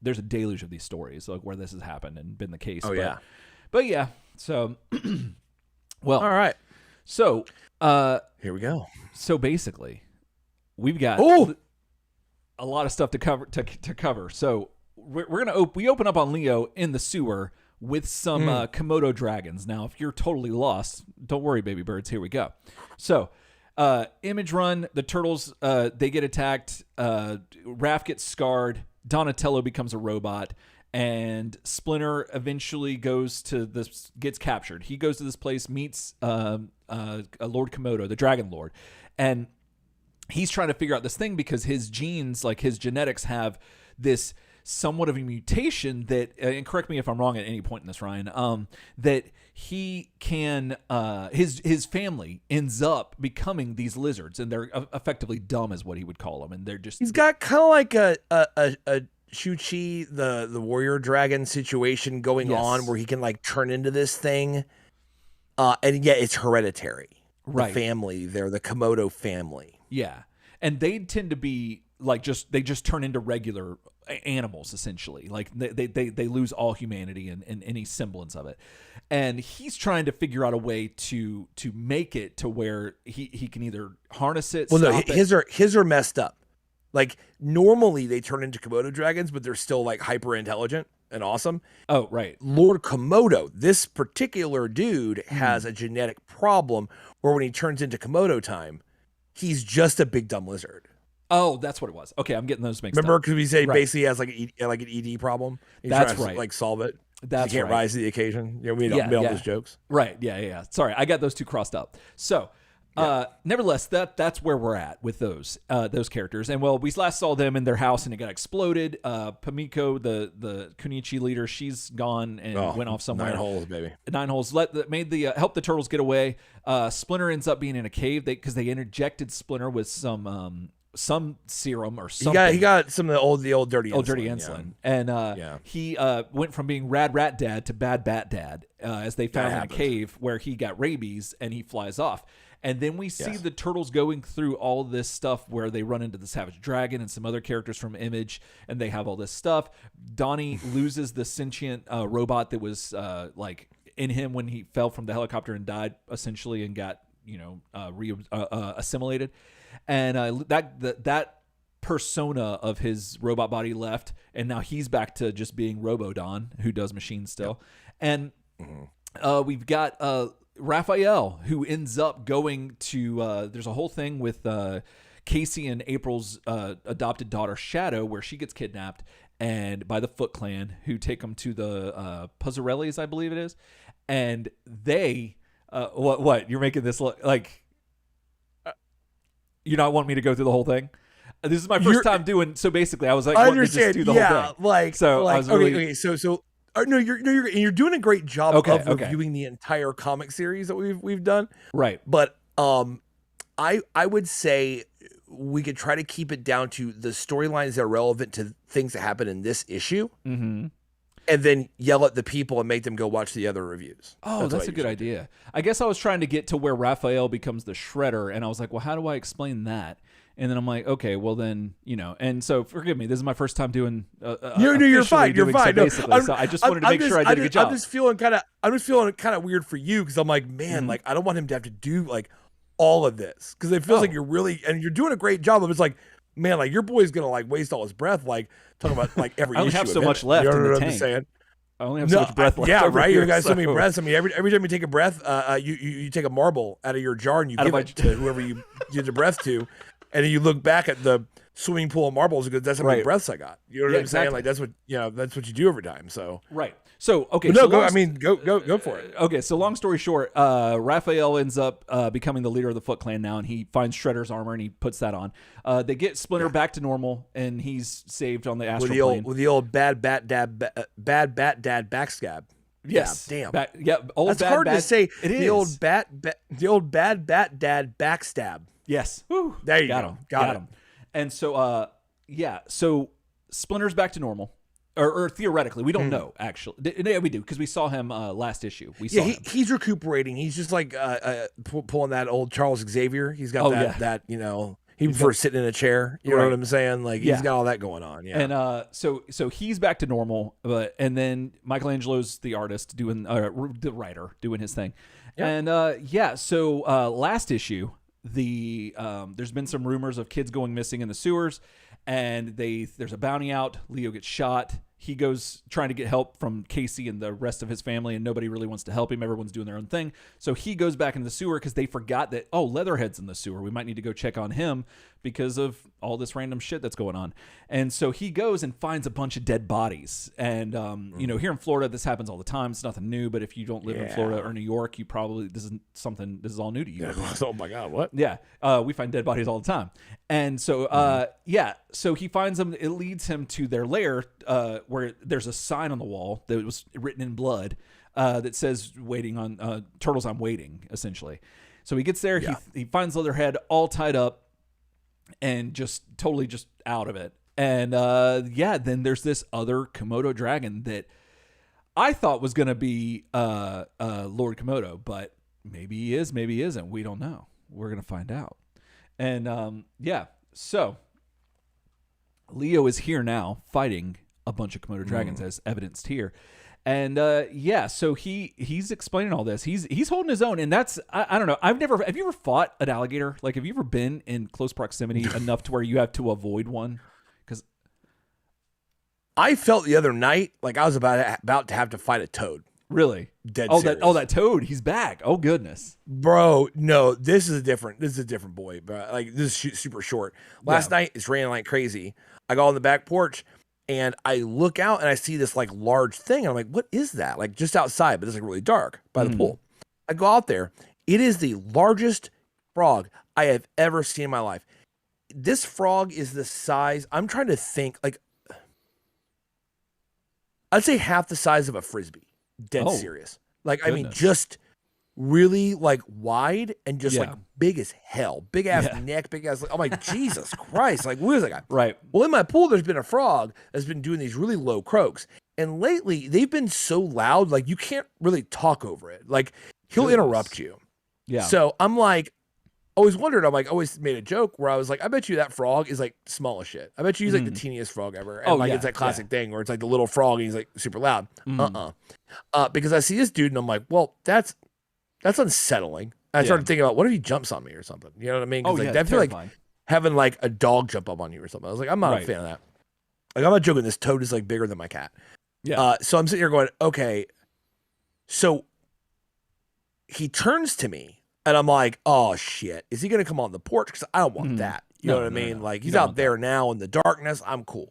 there's a deluge of these stories like where this has happened and been the case. But yeah. So, well, all right. So here we go. So basically, we've got a lot of stuff to cover. So we're gonna we open up on Leo in the sewer with some Komodo dragons. Now, if you're totally lost, don't worry, baby birds. Here we go. So. Image run, the Turtles, they get attacked. Raph gets scarred. Donatello becomes a robot, and Splinter eventually gets captured. He goes to this place, meets Lord Komodo, the Dragon Lord, and he's trying to figure out this thing because his genes, like his genetics, have this somewhat of a mutation that, and correct me if I'm wrong at any point in this, Ryan, that he can, his family ends up becoming these lizards, and they're effectively dumb is what he would call them, and they're just. He's got kind of like a Shu-Chi, the warrior dragon situation going on, where he can like turn into this thing, and it's hereditary. Right, the family, they're the Komodo family. Yeah, and they tend to be like they just turn into regular animals essentially. Like they lose all humanity and any semblance of it. And he's trying to figure out a way to make it to where he can either harness it. Well, no, his are messed up. Like normally they turn into Komodo dragons, but they're still like hyper intelligent and awesome. Oh, right. Lord Komodo, this particular dude has a genetic problem where when he turns into Komodo time, he's just a big dumb lizard. Oh, that's what it was. Okay, I'm getting those mixed up. Remember, because we say basically he has like an ED problem. He's that's trying right. to, like solve it. That's he can't rise to the occasion. You know, we made all those jokes. Right. Yeah. Sorry, I got those two crossed up. So, nevertheless, that's where we're at with those characters. And well, we last saw them in their house, and it got exploded. Pamiko, the Kunichi leader, she's gone and went off somewhere. 9 holes, baby. 9 holes. Made the help the Turtles get away. Splinter ends up being in a cave because they interjected Splinter with some serum or something. He got some of the old dirty insulin. And he went from being Rad Rat Dad to Bad Bat Dad as they found in a cave where he got rabies and he flies off. And then we see the Turtles going through all this stuff where they run into the Savage Dragon and some other characters from Image, and they have all this stuff. Donnie loses the sentient robot that was like in him when he fell from the helicopter and died essentially and got assimilated. And that persona of his robot body left, and now he's back to just being Robodon, who does machines still. And we've got Raphael, who ends up going to there's a whole thing with Casey and April's adopted daughter Shadow, where she gets kidnapped and by the Foot Clan, who take them to the Puzzarellis, I believe it is, and they what you're making this look like. You not want me to go through the whole thing? This is my first time doing. So basically, I was like, I understand. Do the whole thing. So I was really, okay. So you're doing a great job of reviewing the entire comic series that we've done. Right. But I would say we could try to keep it down to the storylines that are relevant to things that happen in this issue. Mm-hmm. And then yell at the people and make them go watch the other reviews. Oh, that's a good idea. I guess I was trying to get to where Raphael becomes the Shredder, and I was like, well, how do I explain that? And then I'm like, okay, well then, and so forgive me. This is my first time doing. You're fine. You're fine. No, so I just wanted to make sure I did a good job. I'm just feeling kind of weird for you because I'm like, man, like I don't want him to have to do like all of this because it feels like you're really and you're doing a great job. But it's like, man, like your boy's gonna like waste all his breath, like talking about like every. I only issue have so of much it. left You know in the what tank. I'm saying? I only have so much breath left. Yeah, over right. Here, You got so many breaths. I mean, every time you take a breath, you take a marble out of your jar and you give it to whoever you give the breath to, and then you look back at the swimming pool of marbles because that's how many breaths I got. You know what I'm saying? Like that's what you do every time. So right. So okay. No, so go for it. Okay, so long story short, Raphael ends up becoming the leader of the Foot Clan now, and he finds Shredder's armor and he puts that on. They get Splinter back to normal, and he's saved on the astral plane with the old bad bat dad backstab. Yes, yeah, damn. Old that's bad, hard bad, to say. It is the old bad bat dad backstab. Yes, Woo. There you go. Got him. And so, so Splinter's back to normal. Or theoretically, we don't know, actually. Yeah, we do, because we saw him last issue. We saw him. He's recuperating. He's just like pulling that old Charles Xavier. He's got that he prefers sitting in a chair. You know what I'm saying? Like, he's got all that going on. Yeah. And so he's back to normal, and then Michelangelo's the artist doing, the writer doing his thing. Yep. And so last issue, there's been some rumors of kids going missing in the sewers, and there's a bounty out. Leo gets shot. He goes trying to get help from Casey and the rest of his family, and nobody really wants to help him. Everyone's doing their own thing. So he goes back into the sewer because they forgot that, Leatherhead's in the sewer. We might need to go check on him because of all this random shit that's going on. And so he goes and finds a bunch of dead bodies. And, here in Florida, this happens all the time. It's nothing new, but if you don't live in Florida or New York, this is all new to you. Oh my God, what? Yeah. We find dead bodies all the time. And so, so he finds them. It leads him to their lair, where there's a sign on the wall that was written in blood, that says waiting on, Turtles, I'm waiting, essentially. So he gets there, he finds Leatherhead all tied up and just totally just out of it. And, then there's this other Komodo dragon that I thought was going to be, Lord Komodo, but maybe he is, maybe he isn't. We don't know. We're going to find out. And, so Leo is here now fighting a bunch of Komodo dragons as evidenced here. And so he's explaining all this. He's holding his own, and that's I don't know. Have you ever fought an alligator? Like, have you ever been in close proximity enough to where you have to avoid one? Because I felt the other night like I was about to have to fight a toad. Really? Dead serious. That toad, he's back. Oh goodness. Bro, no, this is a different boy, bro. Like, this is super short. Last night it's raining like crazy. I go on the back porch and I look out and I see this like large thing. And I'm like, what is that? Like, just outside, but it's like really dark by the pool. I go out there. It is the largest frog I have ever seen in my life. This frog is the size, I'm trying to think, like, I'd say half the size of a Frisbee. Dead serious. Like, goodness. I mean, just really like wide and just like big as hell. Big ass neck, big ass. I'm like, Jesus Christ. Like, what is that guy? Right. Well, in my pool, there's been a frog that's been doing these really low croaks. And lately, they've been so loud, like, you can't really talk over it. Like, he'll interrupt you. Yeah. So I'm like, always made a joke where I was like, I bet you that frog is like small as shit. I bet you he's like the teeniest frog ever. And it's that classic thing where it's like the little frog and he's like super loud. Because I see this dude and I'm like, well, that's unsettling. I started thinking about, what if he jumps on me or something? You know what I mean? Because I feel like having like a dog jump up on you or something. I was like, I'm not a fan of that. Like, I'm not joking. This toad is like bigger than my cat. Yeah. So I'm sitting here going, okay. So he turns to me. And I'm like, oh, shit. Is he going to come on the porch? Because I don't want that. You know what I mean? No. Like, he's out there now in the darkness. I'm cool.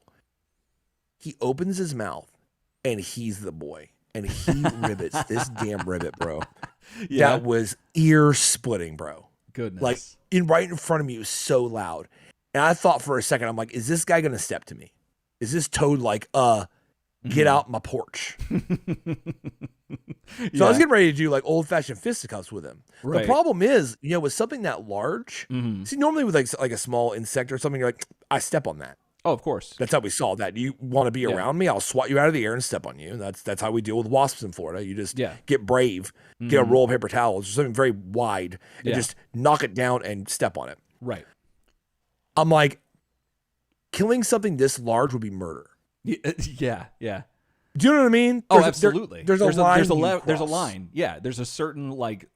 He opens his mouth, and he's the boy. And he ribbits this damn ribbit, bro. Yeah. That was ear-splitting, bro. Goodness. Like, right in front of me, it was so loud. And I thought for a second, I'm like, is this guy going to step to me? Is this toad like, get out my porch? So I was getting ready to do like old-fashioned fisticuffs with him. Right. The problem is, with something that large, see, normally with like a small insect or something, you're like, I step on that. Oh, of course. That's how we saw that. You want to be around me, I'll swat you out of the air and step on you. That's how we deal with wasps in Florida. You just get brave, get a roll of paper towels or something very wide, and just knock it down and step on it. Right. I'm like, killing something this large would be murder. Yeah. Do you know what I mean? Oh, absolutely. There's a line. There's a line. Yeah, there's a certain like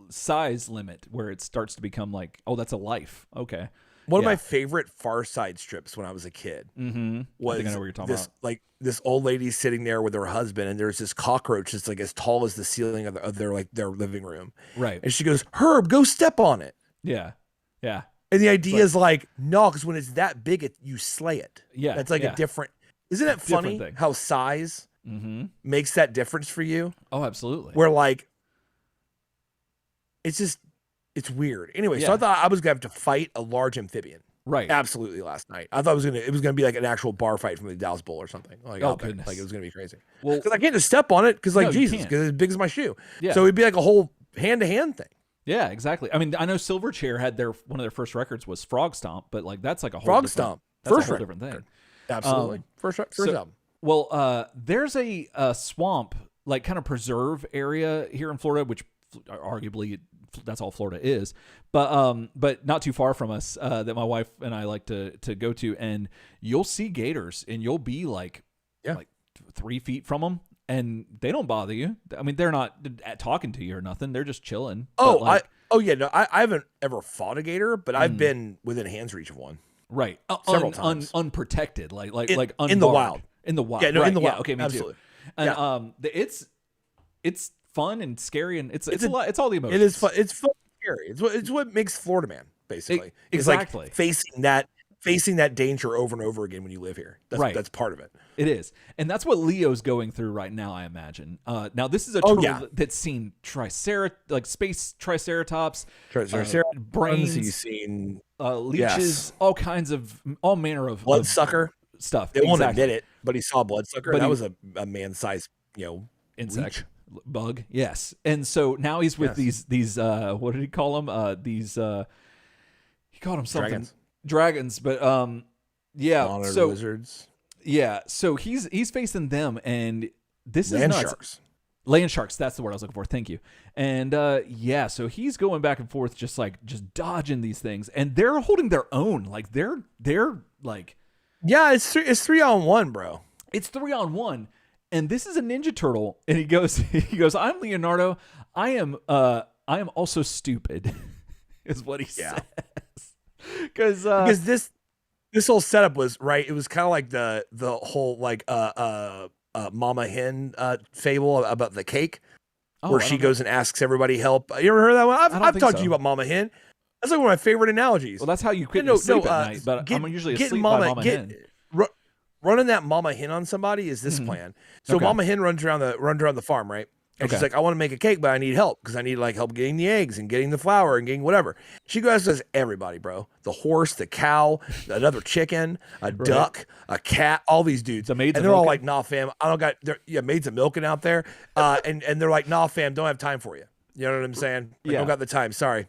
size limit where it starts to become like, oh, that's a life. Okay. One of my favorite Far Side strips when I was a kid was I think I know what you're talking about. Like this old lady sitting there with her husband, and there's this cockroach that's like as tall as the ceiling of their living room. Right. And she goes, "Herb, go step on it." Yeah. And the idea is like, no, because when it's that big, you slay it. Yeah. That's like a different. Isn't it funny how size makes that difference for you? Oh, absolutely. Where like, it's weird. Anyway, so I thought I was gonna have to fight a large amphibian. Right. Absolutely. Last night, I thought it was gonna be like an actual bar fight from the Dallas Bowl or something. Like, oh goodness, like it was gonna be crazy. Well, because I can't just step on it because like no, Jesus, because it's as big as my shoe. Yeah. So it'd be like a whole hand to hand thing. Yeah, exactly. I mean, I know Silverchair had one of their first records was Frog Stomp, but like that's like a whole Frog Stomp. That's a whole different thing. Absolutely. First album. Well, there's a swamp, like kind of preserve area here in Florida, which arguably that's all Florida is, but not too far from us, that my wife and I like to go to, and you'll see gators, and you'll be like 3 feet from them, and they don't bother you. I mean, they're not talking to you or nothing. They're just chilling. I haven't ever fought a gator, but I've been within hand's reach of one. Right. Several times. Unprotected, like in the wild. In the wild. Yeah, no, right. in the wild. Yeah, okay, me absolutely. too. And it's fun and scary, and it's a lot. It's all the emotions. It is fun. It's fun and scary. It's what makes Florida Man, basically. Exactly. It's like facing that danger over and over again when you live here. That's part of it. It is. And that's what Leo's going through right now, I imagine. Now, this is a turtle that's seen space triceratops, brains. You've seen leeches, all manner of bloodsucker stuff. They won't admit it, but he saw bloodsucker. That was a man-sized, insect. leech. Bug. Yes. And so now he's with these what did he call them? He called them something. Dragons, but Monitor lizards. Yeah, so he's facing them, and this is land nuts. sharks. Land sharks, that's the word I was looking for. Thank you. And so he's going back and forth, just dodging these things, and they're holding their own. Like they're like, yeah, it's 3-on-1, bro. It's 3-on-1, and this is a Ninja Turtle, and he goes, I'm Leonardo. I am also stupid, is what he says. Because this whole setup was right. It was kind of like the whole like mama hen fable about the cake, where she goes and asks everybody help. You ever heard that one? I've talked to you about mama hen. That's like one of my favorite analogies. Well, that's how you quit sleep at night. But I'm usually asleep by mama hen. Running that mama hen on somebody is this plan. So mama hen runs around the farm, right? And she's like, I want to make a cake, but I need help because I need like help getting the eggs and getting the flour and getting whatever. She goes and says, everybody, bro. The horse, the cow, another chicken, a duck, a cat, all these dudes. And they're all like, nah, fam, I don't got, maids of milking out there. And they're like, nah, fam, don't have time for you. You know what I'm saying? I don't got the time. Sorry,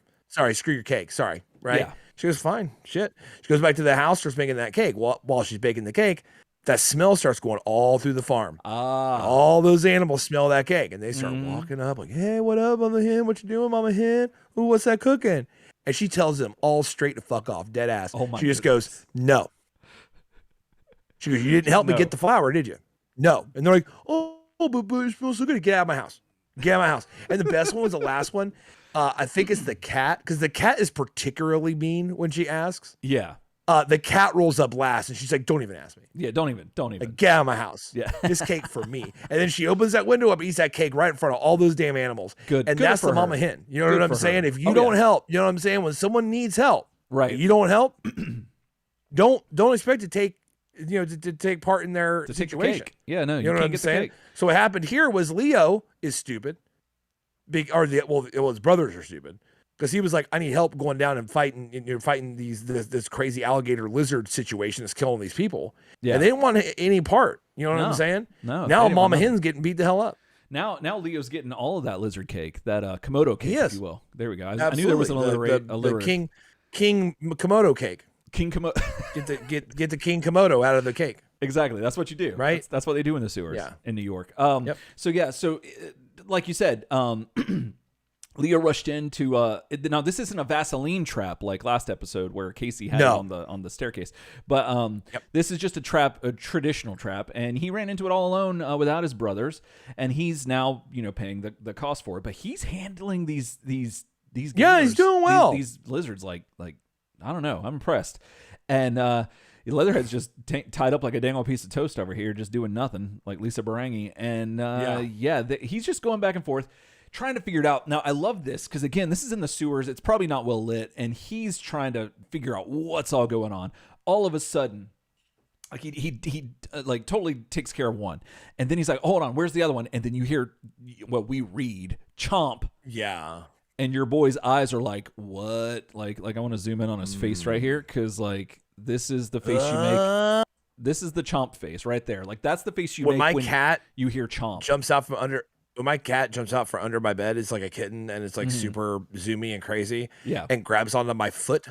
screw your cake. Sorry, right? Yeah. She goes, fine, shit. She goes back to the house, starts making that cake. While she's baking the cake, that smell starts going all through the farm. All those animals smell that cake, and they start walking up like, hey, what up, Mama Hen? What you doing, Mama Hen? Ooh, what's that cooking? And she tells them all straight to fuck off, dead ass. She just goes, no. She goes, you didn't help me get the flour, did you? No. And they're like, oh, but it smells so good. Get out of my house. Get out of my house. And the best one was the last one. I think it's the cat, because the cat is particularly mean when she asks. Yeah. The cat rolls up last, and she's like, don't even ask me. Yeah, don't even. Like, get out of my house. Yeah. This cake for me. And then she opens that window up and eats that cake right in front of all those damn animals. Good. And that's the mama hen. You know what I'm saying? If you don't help, you know what I'm saying? When someone needs help, right? You don't help, don't expect to take, to take part in their situation. Take the cake. Yeah, no, you know what I'm saying? So what happened here was Leo is stupid. His brothers are stupid. Because he was like, I need help going down and fighting this crazy alligator lizard situation that's killing these people. Yeah. And they didn't want any part. You know what I'm saying? No. Now Mama Hen's getting beat the hell up. Now Leo's getting all of that lizard cake, that Komodo cake, if you will. There we go. I knew there was the King Komodo cake. King Komodo. get the King Komodo out of the cake. Exactly. That's what you do. Right. That's what they do in the sewers in New York. Yep. So like you said, Leo rushed into now this isn't a Vaseline trap like last episode where Casey had it on the staircase, but this is just a trap, a traditional trap, and he ran into it all alone without his brothers, and he's now paying the cost for it. But he's handling these gamers, he's doing well. These lizards like I don't know, I'm impressed, and Leatherhead's just tied up like a dang old piece of toast over here, just doing nothing like Lisa Barangi, and he's just going back and forth, trying to figure it out. Now, I love this because, again, this is in the sewers. It's probably not well lit, and he's trying to figure out what's all going on. All of a sudden, like he like totally takes care of one, and then he's like, hold on, where's the other one? And then you hear what we read, chomp. Yeah. And your boy's eyes are like, what? Like I want to zoom in on his face right here because, like, this is the face you make. This is the chomp face right there. Like, that's the face you make when cat you hear chomp. Jumps out from under. When my cat jumps out from under my bed, it's like a kitten, and it's like super zoomy and crazy. Yeah. And grabs onto my foot.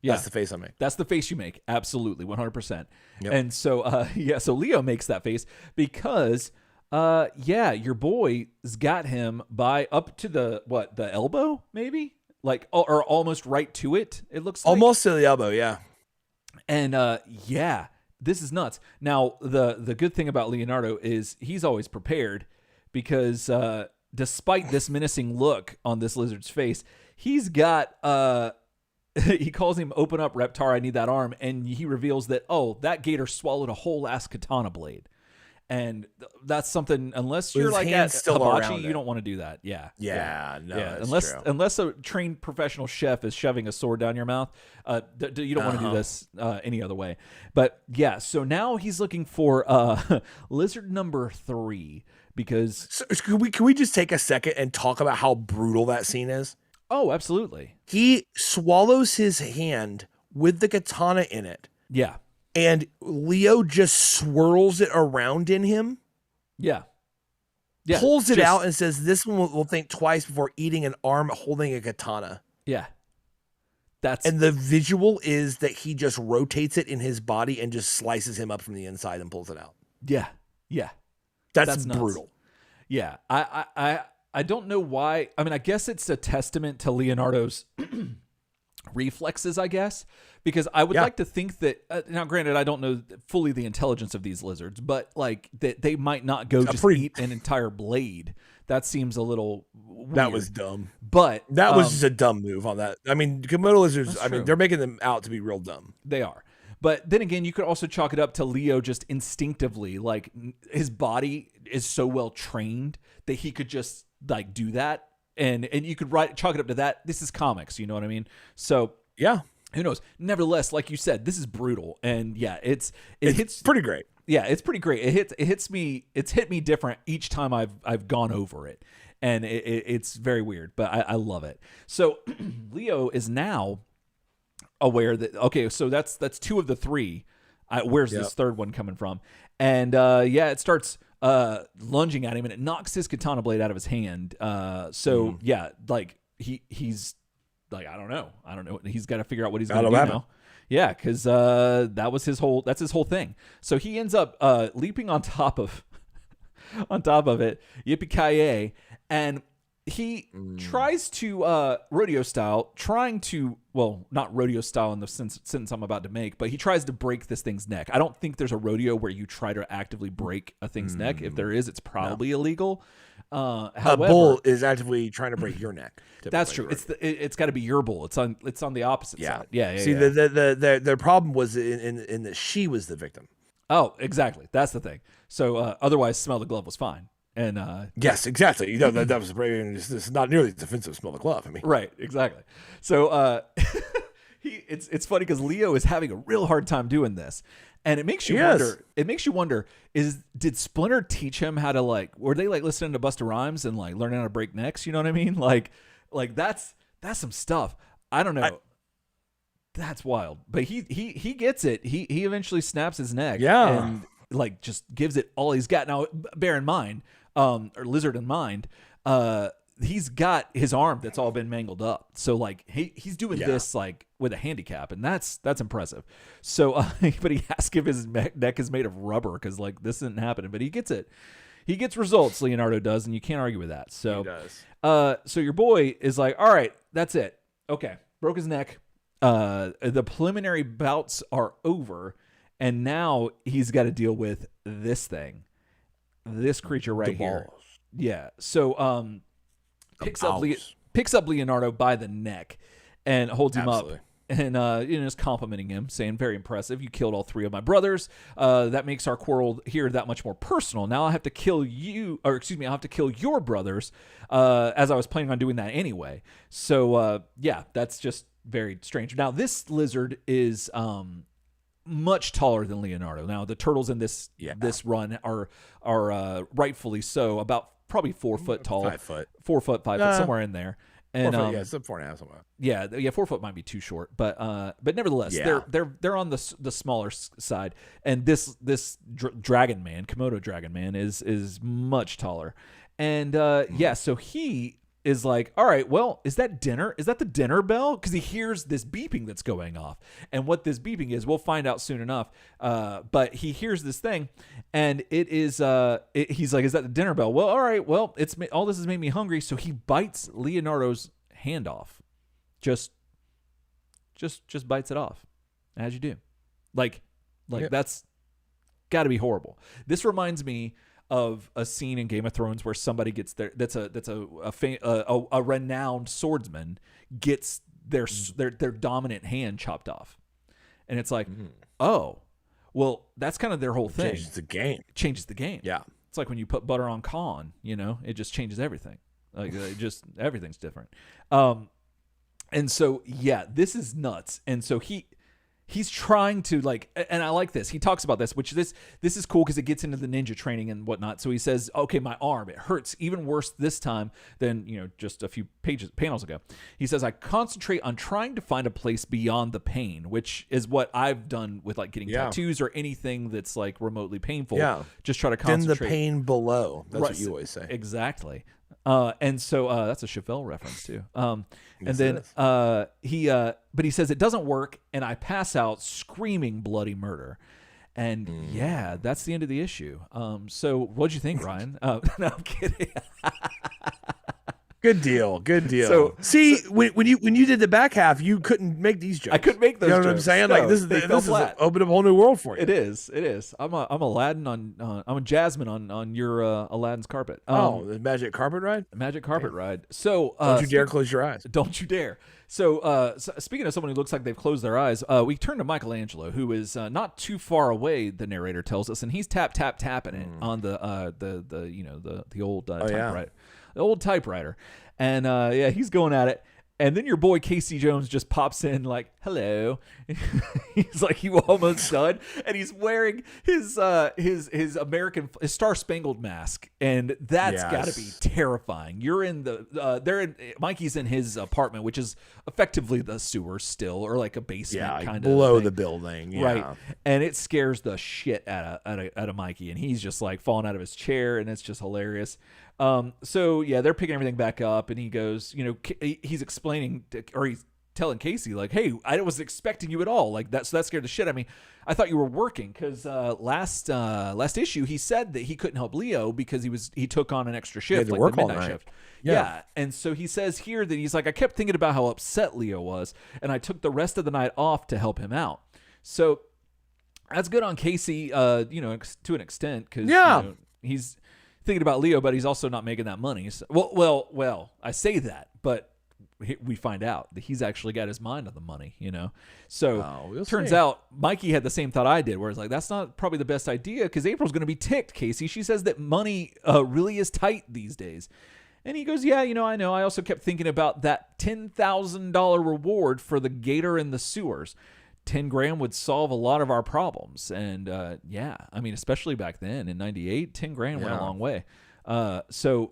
Yeah. That's the face I make. That's the face you make. Absolutely. 100%. Yep. And so, so Leo makes that face because, your boy's got him by up to the elbow, maybe? Like, or almost right to it, it looks like. Almost to the elbow, yeah. And, this is nuts. Now, the good thing about Leonardo is he's always prepared because despite this menacing look on this lizard's face, he's got, he calls him, open up, Reptar, I need that arm. And he reveals that, that gator swallowed a whole ass katana blade. And that's something, unless you're like at Hibachi, you don't want to do that. Yeah. Unless a trained professional chef is shoving a sword down your mouth, you don't want to do this any other way. But yeah, so now he's looking for lizard number 3 because. So, can we just take a second and talk about how brutal that scene is? Oh, absolutely. He swallows his hand with the katana in it. Yeah. And Leo just swirls it around in him. Yeah. Pulls it out and says, this one will think twice before eating an arm holding a katana. Yeah. And the visual is that he just rotates it in his body and just slices him up from the inside and pulls it out. Yeah. Yeah. That's brutal. Yeah. I don't know why. I mean, I guess it's a testament to Leonardo's reflexes, I guess, because I would like to think that now, granted, I don't know fully the intelligence of these lizards, but like that they might not go eat an entire blade. That seems a little weird. That was dumb. But that was just a dumb move on that. I mean, Komodo lizards, they're making them out to be real dumb. They are. But then again, you could also chalk it up to Leo just instinctively, like his body is so well trained that he could just like do that. And you could chalk it up to that. This is comics, you know what I mean? So yeah, who knows? Nevertheless, like you said, this is brutal, and yeah, it hits pretty great. Yeah, it's pretty great. It hits me. It's hit me different each time I've gone over it, and it's very weird, but I love it. So Leo is now aware that so that's 2 of the 3. Where's this third one coming from? And it starts lunging at him, and it knocks his katana blade out of his hand. Like he's like, I don't know. He's got to figure out what he's going to do now. Yeah, because that's his whole thing. So he ends up leaping on top of it, yippee-ki-yay, and he tries to rodeo style, not rodeo style in the sentence I'm about to make, but he tries to break this thing's neck. I don't think there's a rodeo where you try to actively break a thing's neck. If there is, it's probably illegal. However, a bull is actively trying to break your neck. That's true. It's got to be your bull. It's on the opposite side. Yeah. See, the problem was in that she was the victim. Oh, exactly. That's the thing. So otherwise, smell the glove was fine. And yes, exactly. You know that was this is not nearly as offensive. Smell the glove. I mean, right? Exactly. So it's funny because Leo is having a real hard time doing this, and it makes you wonder. It makes you wonder: did Splinter teach him how to were they listening to Busta Rhymes and learning how to break necks? You know what I mean? Like that's some stuff. I don't know. That's wild. But he gets it. He eventually snaps his neck. Yeah. And just gives it all he's got. Now, bear in mind. Or Lizard in mind, he's got his arm that's all been mangled up. So he's doing this with a handicap, and that's impressive. So, but he has to give his neck is made of rubber because this isn't happening. But he gets it. He gets results, Leonardo does, and you can't argue with that. So, He does. So your boy is like, all right, that's it. Okay, broke his neck. The preliminary bouts are over, and now he's got to deal with this thing, this creature right here. Yeah. So, picks up Leonardo by the neck and holds him up. And is complimenting him, saying, very impressive. You killed all 3 of my brothers. That makes our quarrel here that much more personal. Now I have to kill you, or excuse me, I have to kill your brothers, as I was planning on doing that anyway. So, that's just very strange. Now, this lizard is much taller than Leonardo. Now, the turtles in this run are rightfully so, about probably 4 foot tall. 5 foot. 4 foot, 5 foot, somewhere in there. And, 4 foot, some 4.5 somewhere. Yeah, 4 foot might be too short, but nevertheless, they're on the smaller side. And this dragon man, Komodo dragon man, is much taller, and so he is like, all right, well, is that dinner? Is that the dinner bell? Because he hears this beeping that's going off, and what this beeping is, we'll find out soon enough. But he hears this thing, and it is he's like, is that the dinner bell? Well, all right, well, all this has made me hungry, so he bites Leonardo's hand off, just bites it off, as you do, like that's got to be horrible. This reminds me of a scene in Game of Thrones where somebody gets that's a renowned swordsman gets their dominant hand chopped off, and it's like, oh, well, that's kind of their whole thing. Changes the game. Yeah, it's like when you put butter on corn, it just changes everything. Like, everything's different. And so, this is nuts. And so he's trying to, like, and I like this. He talks about this, which this is cool because it gets into the ninja training and whatnot. So he says, okay, my arm, it hurts even worse this time than, just a few panels ago. He says, I concentrate on trying to find a place beyond the pain, which is what I've done with, like, getting tattoos or anything that's, like, remotely painful. Yeah. Just try to concentrate. Then the pain below. That's what you always say. Exactly. And so that's a Chevelle reference too. And then but he says it doesn't work, and I pass out screaming bloody murder. And that's the end of the issue. So what'd you think, Ryan? No, I'm kidding. Good deal. So, when you did the back half, you couldn't make these jokes. I couldn't make those. You know jokes. what I'm saying? No, like this is open up a whole new world for you. It is. I'm Aladdin on. I'm a Jasmine on your Aladdin's carpet. The magic carpet ride. Magic carpet ride. So don't you dare close your eyes. Don't you dare. So, speaking of someone who looks like they've closed their eyes, we turn to Michelangelo, who is not too far away. The narrator tells us, and he's tapping it on the old typewriter. The old typewriter. And he's going at it. And then your boy Casey Jones just pops in like, hello. He's like, you almost done? And he's wearing his American Star Spangled mask, and that's got to be terrifying. You're in Mikey's in his apartment, which is effectively the sewer still, or like a basement kind of below thing. The building, right? And it scares the shit out of Mikey, and he's just like falling out of his chair, and it's just hilarious. So they're picking everything back up, and he goes, he's explaining or he's telling Casey like, hey, I wasn't expecting you at all, like that. So that scared the shit out of me. I thought you were working because last issue he said that he couldn't help Leo because he took on an extra shift, like the midnight shift. Yeah. And so he says here that he's like, I kept thinking about how upset Leo was, and I took the rest of the night off to help him out. So that's good on Casey, to an extent, because he's thinking about Leo, but he's also not making that money. So, well, I say that, but we find out that he's actually got his mind on the money, So turns out Mikey had the same thought I did, where it's like, that's not probably the best idea because April's going to be ticked, Casey. She says that money really is tight these days. And he goes, yeah, I know. I also kept thinking about that $10,000 reward for the gator in the sewers. 10 grand would solve a lot of our problems. And especially back then in 98, 10 grand went a long way. So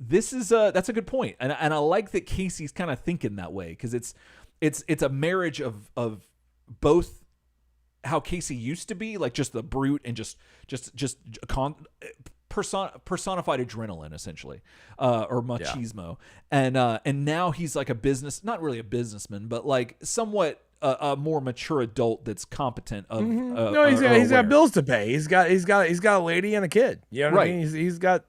this is that's a good point. And I like that Casey's kind of thinking that way, because it's a marriage of both how Casey used to be, like just the brute and just personified adrenaline, essentially, or machismo, and now he's like not really a businessman, but like somewhat a more mature adult that's competent of no, he's got bills to pay. He's got a lady and a kid. You know what I mean? He's got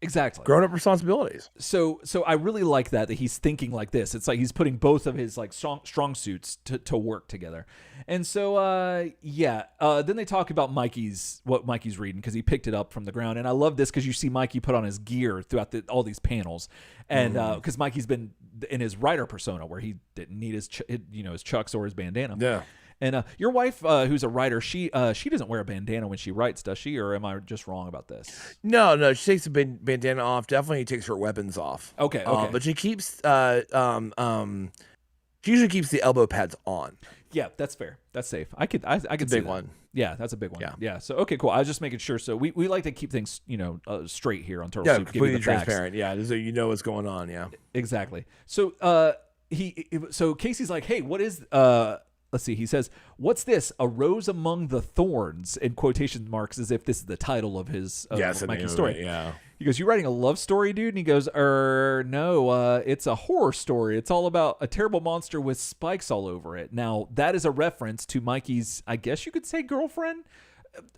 exactly grown-up responsibilities. So I really like that he's thinking like this. It's like he's putting both of his like strong suits to work together. And so then they talk about what Mikey's reading, because he picked it up from the ground. And I love this because you see Mikey put on his gear throughout all these panels, and because Mikey's been in his writer persona where he didn't need his chucks or his bandana. Yeah. And your wife, who's a writer, she doesn't wear a bandana when she writes, does she? Or am I just wrong about this? No, she takes the bandana off. Definitely takes her weapons off. Okay. But she keeps she usually keeps the elbow pads on. Yeah, that's fair. That's safe. I could see big that. one. Yeah, that's a big one. Yeah. So okay, cool. I was just making sure. So we like to keep things straight here on Turtle Soup. Completely transparent. Yeah, so you know what's going on. Yeah, exactly. So so Casey's like, hey, what is let's see. He says, "What's this? A rose among the thorns?" In quotation marks, as if this is the title of his Mikey's story. Yeah. He goes, "You writing a love story, dude?" And he goes, no, it's a horror story. It's all about a terrible monster with spikes all over it." Now, that is a reference to Mikey's, I guess you could say, girlfriend,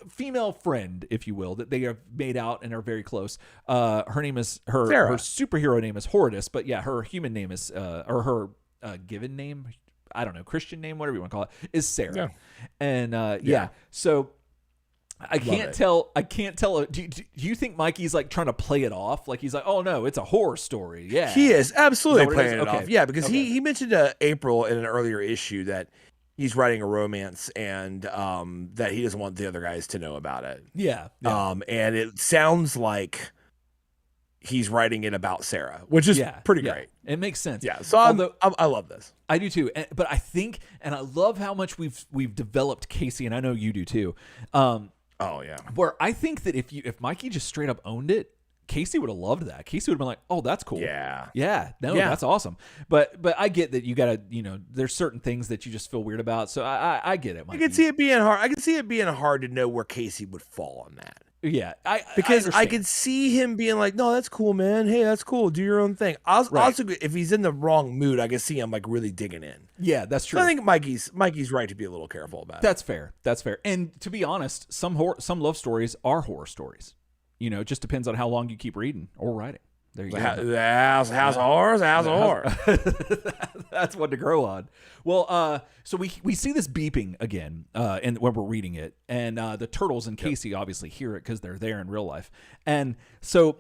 female friend, if you will, that they have made out and are very close. Her name is her superhero name is Horridus, but yeah, her human name is or her given name, I don't know, Christian name, whatever you want to call it, is Sarah. Yeah. And so I can't tell. Do you think Mikey's like trying to play it off? Like he's like, oh no, it's a horror story. Yeah, he is absolutely playing it off. Yeah, because he mentioned April in an earlier issue that he's writing a romance and that he doesn't want the other guys to know about it. Yeah. And it sounds like he's writing it about Sarah, which is pretty great. It makes sense. Yeah. So I love this. I do too. But I think, and I love how much we've developed Casey, and I know you do too. Oh yeah. Where I think that if Mikey just straight up owned it, Casey would have loved that. Casey would have been like, "Oh, that's cool. Yeah. That's awesome." But I get that you gotta, there's certain things that you just feel weird about. So I get it, Mikey. I can see it being hard. I can see it being hard to know where Casey would fall on that. Yeah, because I could see him being like, "No, that's cool, man. Hey, that's cool. Do your own thing." Also, if he's in the wrong mood, I can see him like really digging in. Yeah, that's true. So I think Mikey's right to be a little careful about it. That's fair. And to be honest, some love stories are horror stories. It just depends on how long you keep reading or writing. There you go. The house of horrors, house of horror. That's one to grow on. Well, so we see this beeping again, and when we're reading it, and the turtles and Casey obviously hear it because they're there in real life, and so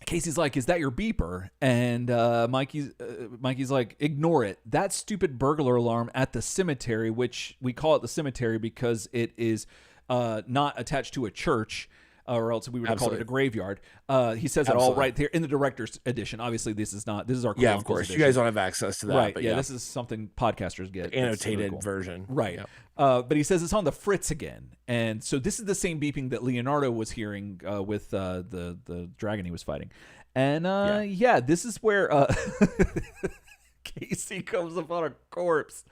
Casey's like, "Is that your beeper?" And Mikey's like, "Ignore it. That stupid burglar alarm at the cemetery, which we call it the cemetery because it is not attached to a church." Or else we would have called it a graveyard. He says it all right there in the director's edition. Obviously, this is our cool of course. Edition. You guys don't have access to that, right? But yeah, this is something podcasters get. Annotated cool version, right? Yeah. But he says it's on the fritz again, and so this is the same beeping that Leonardo was hearing with the dragon he was fighting, and this is where Casey comes upon a corpse,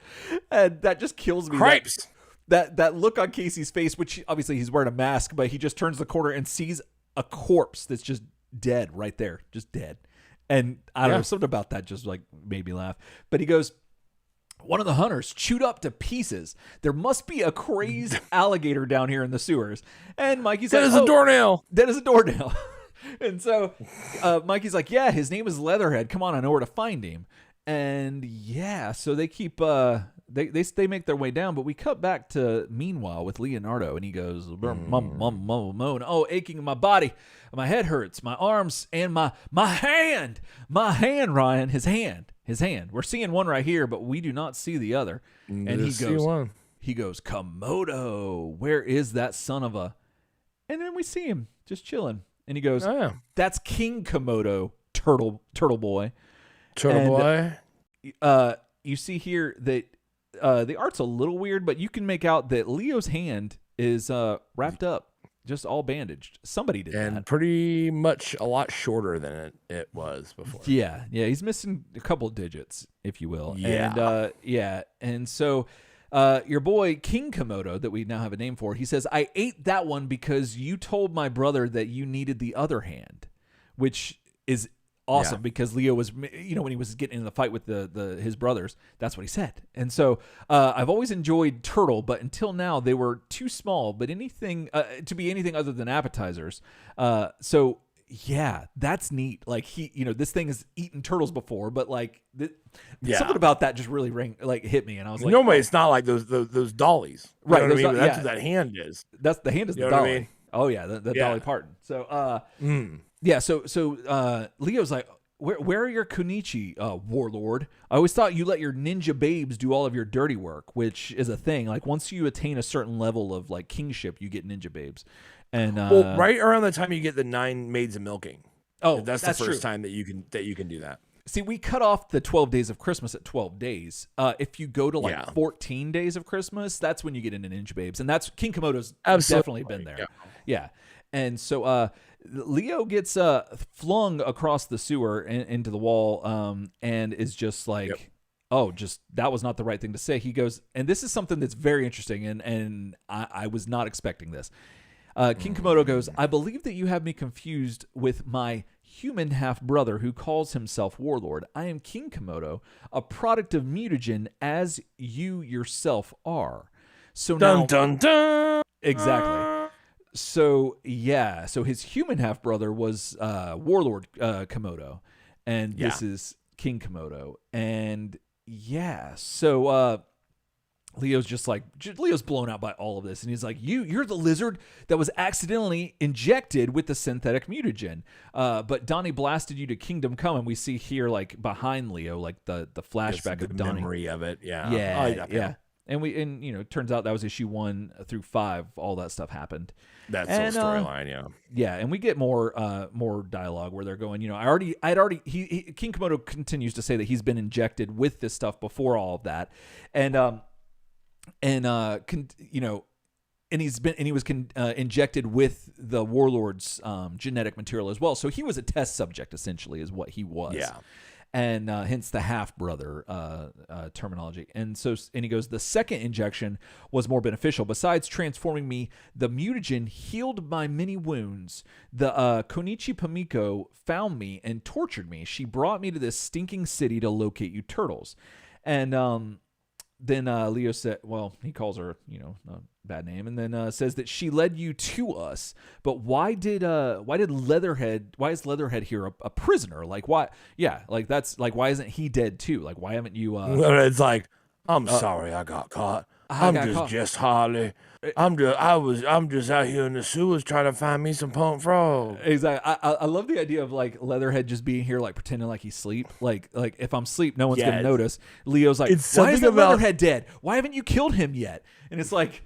and that just kills me. Cripes. That look on Casey's face, which obviously he's wearing a mask, but he just turns the corner and sees a corpse that's just dead right there, just dead. And I don't know, something about that just like made me laugh. But he goes, "One of the hunters chewed up to pieces. There must be a crazed alligator down here in the sewers." And Mikey's like, "That is a doornail. That is a doornail." And so Mikey's like, "Yeah, his name is Leatherhead. Come on, I know where to find him." And so they keep they make their way down, but we cut back to meanwhile with Leonardo, and he goes, moan, "Oh, aching in my body, my head hurts, my arms, and my hand, Ryan, his hand. We're seeing one right here, but we do not see the other." And he goes, "Komodo, where is that son of a?" And then we see him just chilling, and he goes, "That's King Komodo, turtle boy." You see here that the art's a little weird, but you can make out that Leo's hand is wrapped up, just all bandaged. Somebody did that. And pretty much a lot shorter than it was before. Yeah, he's missing a couple of digits, if you will. Yeah. And so your boy King Komodo, that we now have a name for, he says, "I ate that one because you told my brother that you needed the other hand," which is awesome because Leo was, when he was getting in the fight with his brothers, that's what he said. And so I've always enjoyed turtle, but until now they were too small, but anything to be anything other than appetizers. So yeah, that's neat. Like this thing has eaten turtles before, but like something about that just really hit me, and I was like, no way, it's not like those dollies, right? You know what I mean? That's what that hand is. That's the hand is the dolly. I mean? Oh yeah, the Dolly Parton. So yeah, so Leo's like, where are your Konichi, warlord? I always thought you let your ninja babes do all of your dirty work, which is a thing. Like once you attain a certain level of like kingship, you get ninja babes. And well, right around the time you get the 9 maids of milking. Oh, that's the first time that you can do that. See, we cut off the 12 days of Christmas at 12 days. If you go to 14 days of Christmas, that's when you get into ninja babes, and that's King Komodo's definitely been there. Yeah. And so Leo gets flung across the sewer into the wall, and is just like, oh, that was not the right thing to say. He goes, and this is something that's very interesting, and I was not expecting this. King Komodo goes, I believe that you have me confused with my human half-brother who calls himself Warlord. I am King Komodo, a product of mutagen, as you yourself are. So now, dun, dun. Exactly. So yeah, so his human half-brother was Warlord Komodo, and this is King Komodo. And yeah, so Leo's just like, Leo's blown out by all of this, and he's like, you're the lizard that was accidentally injected with the synthetic mutagen, but Donnie blasted you to Kingdom Come, and we see here like behind Leo like the flashback of Donnie, memory of it. Yeah. And turns out that was issue 1 through 5. All that stuff happened. That's the storyline, yeah. And we get more dialogue where they're going, King Komodo continues to say that he's been injected with this stuff before all of that, and he was injected with the Warlord's genetic material as well. So he was a test subject, essentially, is what he was. Yeah. And hence the half-brother terminology. And he goes, the second injection was more beneficial. Besides transforming me, the mutagen healed my many wounds. The Konichi Pamiko found me and tortured me. She brought me to this stinking city to locate you turtles. And then Leo said, well, he calls her, a bad name, and then says that she led you to us. But why is Leatherhead here a prisoner? Like, why? Yeah, like that's like, why isn't he dead too? Like, why haven't you? It's like, I'm sorry, I got caught. I'm just Harley. I'm just out here in the sewers trying to find me some punk frog. Exactly. I love the idea of like Leatherhead just being here, like pretending like he's asleep. Like if I'm asleep, no one's gonna notice. Leo's like, why isn't Leatherhead dead? Why haven't you killed him yet? And it's like,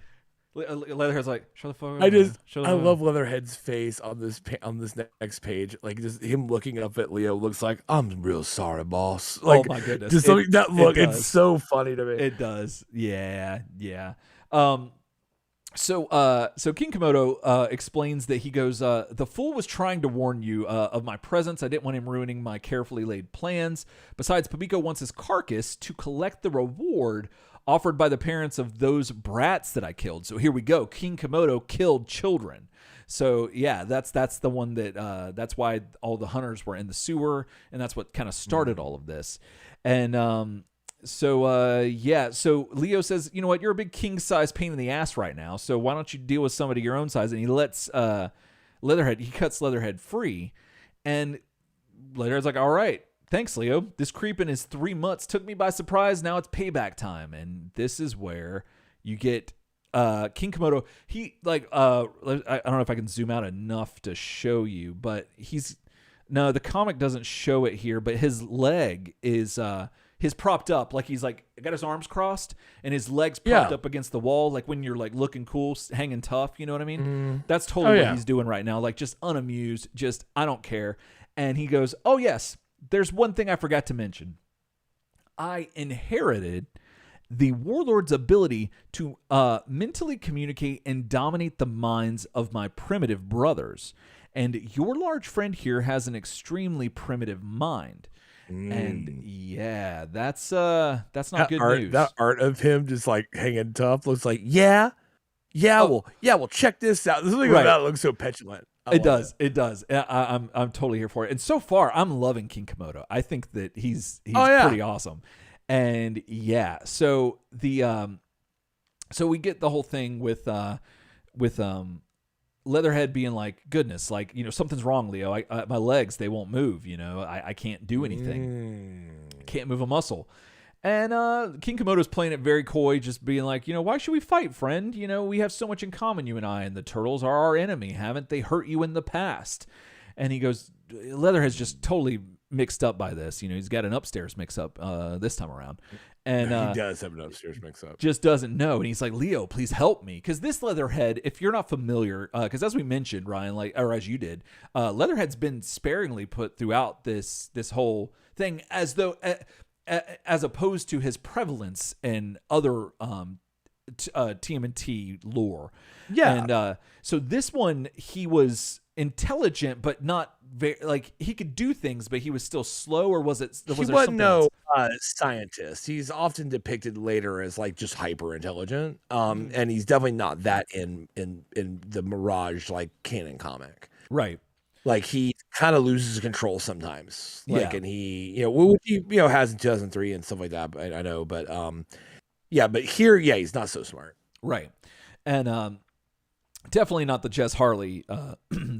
Leatherhead's like, shut the fuck up. I love Leatherhead's face on this next page. Like just him looking up at Leo looks like, I'm real sorry, boss. Like, oh my goodness, just that look. It's so funny to me. It does. Yeah. So King Komodo explains that he goes, the fool was trying to warn you of my presence. I didn't want him ruining my carefully laid plans. Besides, Pamiko wants his carcass to collect the reward offered by the parents of those brats that I killed. So here we go. King Komodo killed children. So yeah, that's the one that that's why all the hunters were in the sewer, and that's what kind of started all of this. And so Leo says, you know what, you're a big king-size pain in the ass right now, so why don't you deal with somebody your own size? And he lets he cuts Leatherhead free, and Leatherhead's like, all right, thanks, Leo. This creep in his 3 months took me by surprise. Now it's payback time, and this is where you get King Komodo. He I don't know if I can zoom out enough to show you, but the comic doesn't show it here, but his leg is he's propped up, like he's like got his arms crossed and his legs propped up against the wall, like when you're like looking cool, hanging tough, you know what I mean? That's totally what he's doing right now, like just unamused, just I don't care. And he goes, oh yes, there's one thing I forgot to mention. I inherited the Warlord's ability to mentally communicate and dominate the minds of my primitive brothers, and your large friend here has an extremely primitive mind. And yeah, that's not good news. That art of him just like hanging tough looks like, well, check this out. This thing about it looks so petulant. It does. It does. I'm totally here for it. And so far, I'm loving King Komodo. I think that he's pretty awesome. And yeah, so so we get the whole thing with Leatherhead being like, goodness, like, something's wrong, Leo. My legs, they won't move. I can't do anything. Can't move a muscle. And King Komodo's playing it very coy, just being like, why should we fight, friend? We have so much in common, you and I, and the turtles are our enemy. Haven't they hurt you in the past? And he goes, Leatherhead's just totally mixed up by this. He's got an upstairs mix up this time around. And he does have an upstairs mix up. Just doesn't know. And he's like, Leo, please help me. Because this Leatherhead, if you're not familiar, because as we mentioned, Ryan, or as you did, Leatherhead's been sparingly put throughout this whole thing as though... as opposed to his prevalence in other TMNT lore. Yeah. And so this one, he was intelligent, but not very, like, he could do things, but he was still slow, or was it? He wasn't no scientist. He's often depicted later as like just hyper intelligent. And he's definitely not that in the Mirage like canon comic. Right. Like he kind of loses control sometimes. Like, and he, which he, has in 2003 and stuff like that. But I know, but but here, he's not so smart. Right. And definitely not the Jess Harley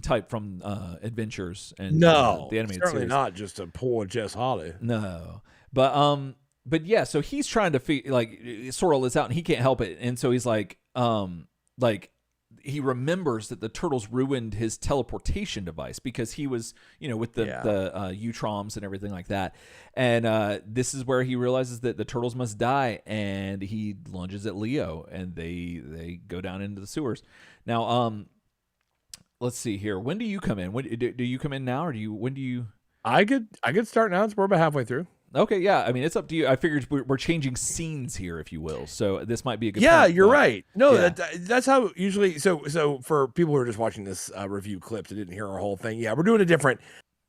type from Adventures and the animated certainly series. Not just a poor Jess Harley. No, but yeah, so he's trying to sort all this out, and he can't help it, and so he's like he remembers that the turtles ruined his teleportation device because he was, with the Utroms and everything like that. And this is where he realizes that the turtles must die, and he lunges at Leo, and they go down into the sewers. Now, let's see here. When do you come in? When do you come in now, or when do you? I could start now. We're about halfway through. Okay, yeah. I mean, it's up to you. I figured we're changing scenes here, if you will. So this might be a good. Yeah, point, you're right. No, that's how usually. So for people who are just watching this review clip that didn't hear our whole thing, we're doing a different.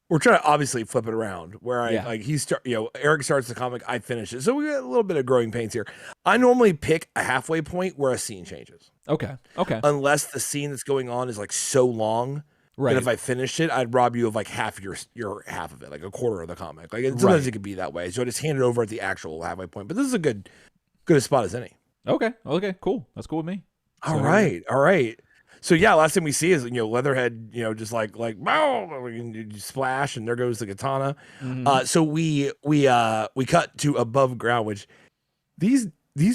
We're trying to obviously flip it around where Eric starts the comic, I finish it. So we got a little bit of growing pains here. I normally pick a halfway point where a scene changes. Okay. Unless the scene that's going on is like so long. Right. And if I finished it, I'd rob you of like half your half of it, like a quarter of the comic. Like sometimes it could be that way. So I just hand it over at the actual halfway point. But this is a good as spot as any. Okay, cool. That's cool with me. All right. So last thing we see is Leatherhead, just like wow, you splash, and there goes the katana. Mm-hmm. So we cut to above ground, which these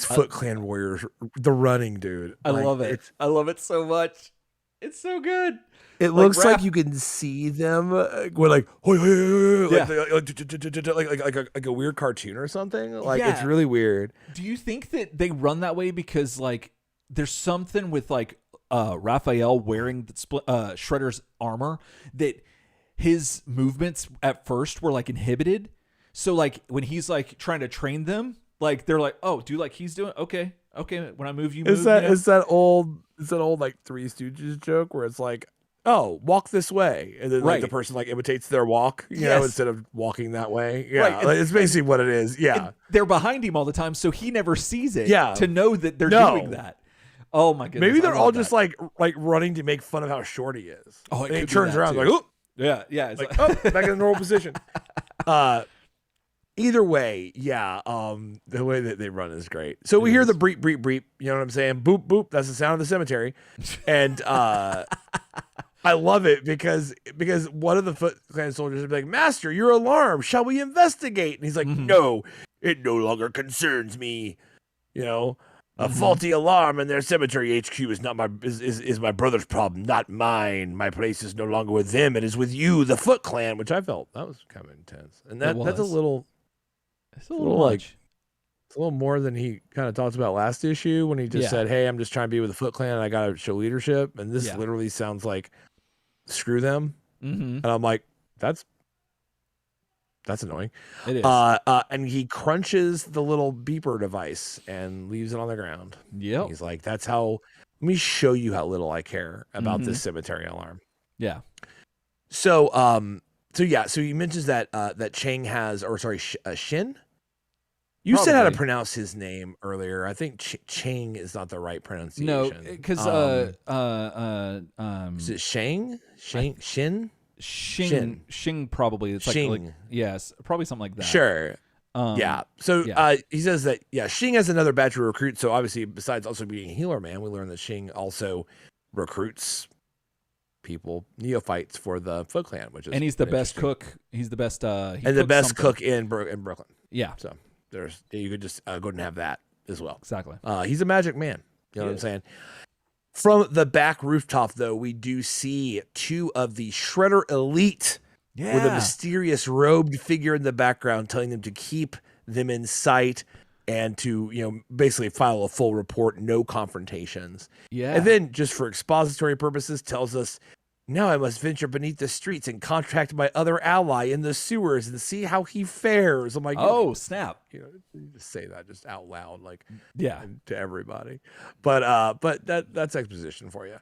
Foot Clan warriors, the running, dude. I love it. I love it so much. It's so good. It looks like you can see them going like, like a weird cartoon or something. Like it's really weird. Do you think that they run that way because like there's something with like Raphael wearing Shredder's armor that his movements at first were like inhibited? So like when he's like trying to train them, like they're like, oh, do like he's doing okay. When I move, you move. Is that old like Three Stooges joke where it's like, oh, walk this way, and then like the person like imitates their walk, you know, instead of walking that way. Yeah, right. Like, it's basically what it is. Yeah, they're behind him all the time, so he never sees it. Yeah, to know that they're doing that. Oh my goodness! Maybe they're all just like running to make fun of how short he is. Oh, and he turns around like, oh, yeah. It's like oh, back in the normal position. Either way, the way that they run is great. So we hear the breep, breep, breep. You know what I'm saying? Boop, boop. That's the sound of the cemetery. And I love it because one of the Foot Clan soldiers would be like, Master, your alarm. Shall we investigate? And he's like, no, it no longer concerns me. You know, a faulty alarm in their cemetery HQ is not is my brother's problem, not mine. My place is no longer with them. It is with you, the Foot Clan, which I felt that was kind of intense. And that's a little. It's a little much. It's a little more than he kind of talked about last issue when he just said, hey, I'm just trying to be with the Foot Clan and I got to show leadership. And this literally sounds like screw them. And I'm like, that's annoying. It is. And he crunches the little beeper device and leaves it on the ground. Yeah. He's like, let me show you how little I care about this cemetery alarm. Yeah. So he mentions that Chang has, Shin You said how to Probably. pronounce his name earlier. I think Ching is not the right pronunciation. No, because is it Shang? Shin? Shing probably. It's Shing. like yes, probably something like that. Sure. Yeah. So he says that Shing has another batch of recruits. So obviously, besides also being a healer man, we learn that Shing also recruits people, neophytes for the Foot Clan, which is and he's the best cook. He's the best and the best cook in Brooklyn. Yeah. So you could just go ahead and have that as well. Exactly. He's a magic man. You know what I'm saying? From the back rooftop, though, we do see two of the Shredder Elite with a mysterious robed figure in the background telling them to keep them in sight and to, basically file a full report, no confrontations. Yeah. And then, just for expository purposes, tells us, now I must venture beneath the streets and contract my other ally in the sewers and see how he fares. I'm like, oh, snap. You just say that just out loud, like, to everybody. But that's exposition for you.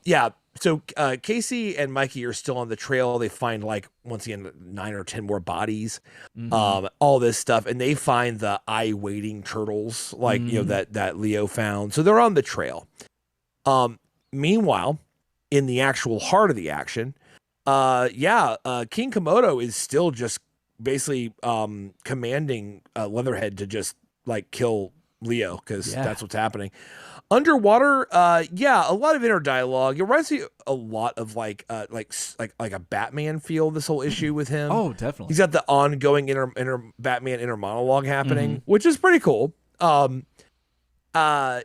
Yeah. So, Casey and Mikey are still on the trail. They find, like, once again, 9 or 10 more bodies, all this stuff. And they find the eye-waiting turtles, like, that Leo found. So they're on the trail. Meanwhile, in the actual heart of the action, King Komodo is still just basically commanding Leatherhead to just, like, kill Leo, because that's what's happening. Underwater, a lot of inner dialogue. It reminds me a lot of like a Batman feel, this whole issue with him. Oh, definitely. He's got the ongoing inner Batman inner monologue happening, which is pretty cool. And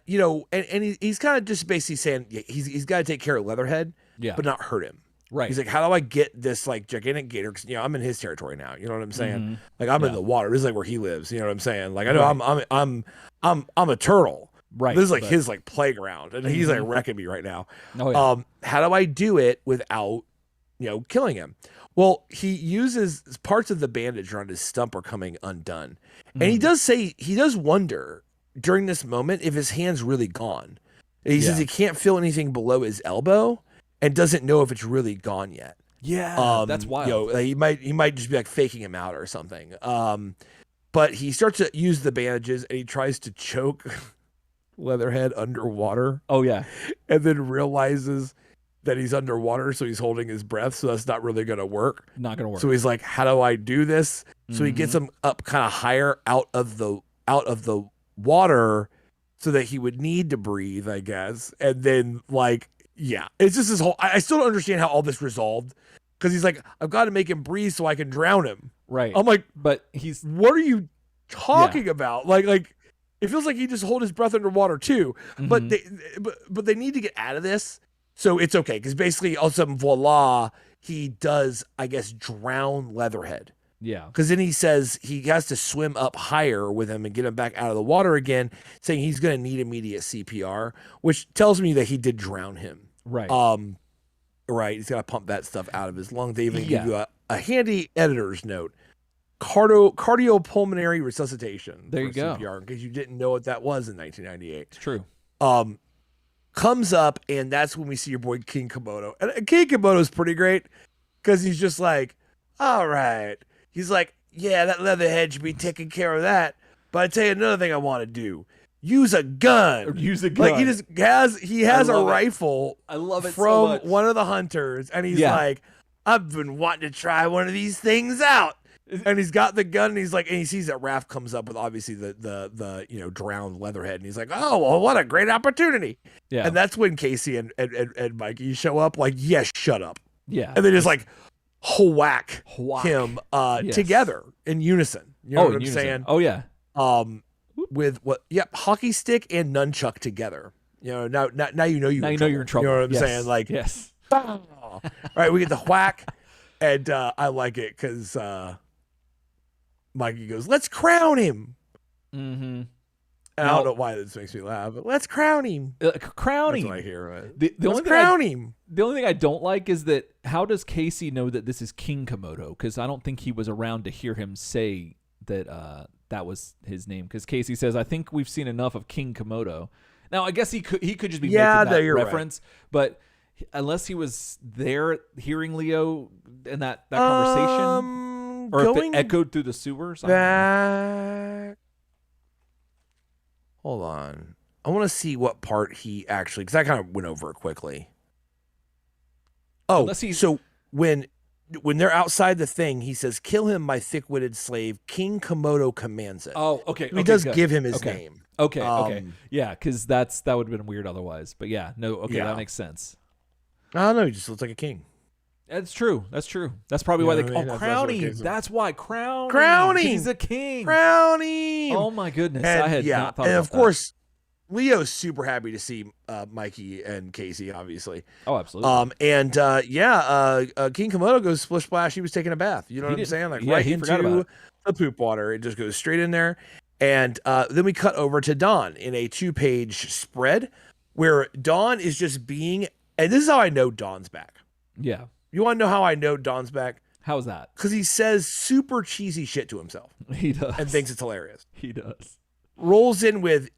he's kind of just basically saying he's got to take care of Leatherhead, but not hurt him. Right. He's like, how do I get this, like, gigantic gator? Because I'm in his territory now. You know what I'm saying? Like, I'm in the water. This is like where he lives. You know what I'm saying? Like, I know I'm a turtle. Right. This is like his, like, playground, and he's like wrecking me right now. Oh, yeah. How do I do it without killing him? Well, he uses parts of the bandage around his stump are coming undone, and he does wonder during this moment if his hand's really gone. And he says he can't feel anything below his elbow and doesn't know if it's really gone yet. Yeah, that's wild. He might just be, like, faking him out or something. But he starts to use the bandages, and he tries to choke Leatherhead underwater. Oh, yeah. And then realizes that he's underwater, so he's holding his breath, so that's not really going to work. Not going to work. So he's like, how do I do this? So he gets him up kind of higher out of the water so that he would need to breathe, I guess. And then, like, it's just this whole, I still don't understand how all this resolved, because he's like, I've got to make him breathe so I can drown him. Right. I'm like, but what are you talking about? Like, it feels like he just hold his breath underwater too, but they need to get out of this. So it's okay. Cause basically all of a sudden, voila, he does, I guess, drown Leatherhead. Yeah. Cause then he says he has to swim up higher with him and get him back out of the water again, saying he's going to need immediate CPR, which tells me that he did drown him. Right. Right. He's got to pump that stuff out of his lungs. They even give you a handy editor's note. Cardiopulmonary resuscitation. There you go. CPR, in case you didn't know what that was in 1998. It's true. Comes up, and that's when we see your boy King Komodo. And King Komodo's pretty great, because he's just like, all right. He's like, yeah, that Leatherhead should be taking care of that. But I tell you another thing I want to do. Use a gun. Like, he has a rifle. I love it from so much. one of the hunters, and he's like, I've been wanting to try one of these things out. And he's got the gun, and he's like, and he sees that Raph comes up with obviously the drowned Leatherhead, and he's like, oh, well, what a great opportunity. Yeah. And that's when Casey and Mikey show up, like, yes, shut up. Yeah. And they just like whack him together in unison. You know what I'm saying? Oh yeah. With hockey stick and nunchuck together. Now you know you're in trouble. You know what I'm saying? Like, yes. All right, we get the whack, and I like it because Mikey goes, "Let's crown him." Mm-hmm. And I don't know why this makes me laugh, but let's crown him. Crown him. That's what I hear. Right? The only thing I don't like is that how does Casey know that this is King Komodo? Because I don't think he was around to hear him say that that was his name. Because Casey says, "I think we've seen enough of King Komodo." Now I guess he could just be making that reference, but unless he was there hearing Leo in that conversation. or going if it echoed through the sewers. back. Hold on. I want to see what part he actually, because I kind of went over it quickly. Oh, so when they're outside the thing, he says, "Kill him, my thick-witted slave. King Komodo commands it." Oh, okay. He does give him his name. Okay. Yeah, because that would have been weird otherwise. But yeah, no. Okay, that makes sense. I don't know. He just looks like a king. That's true. That's probably why they. Crowning. That's why crowning. He's a king. Crowning. Oh my goodness! And, I had not thought. And about of course, Leo's super happy to see Mikey and Casey, obviously. Oh, absolutely. King Komodo goes splish splash. He was taking a bath. You know what I'm saying? Like right into the poop water. It just goes straight in there. And then we cut over to Dawn in a 2-page spread where Dawn is just being, and this is how I know Dawn's back. Yeah. You want to know how I know Dawn's back? How's that? Because he says super cheesy shit to himself. He does. And thinks it's hilarious. He does. Rolls in with,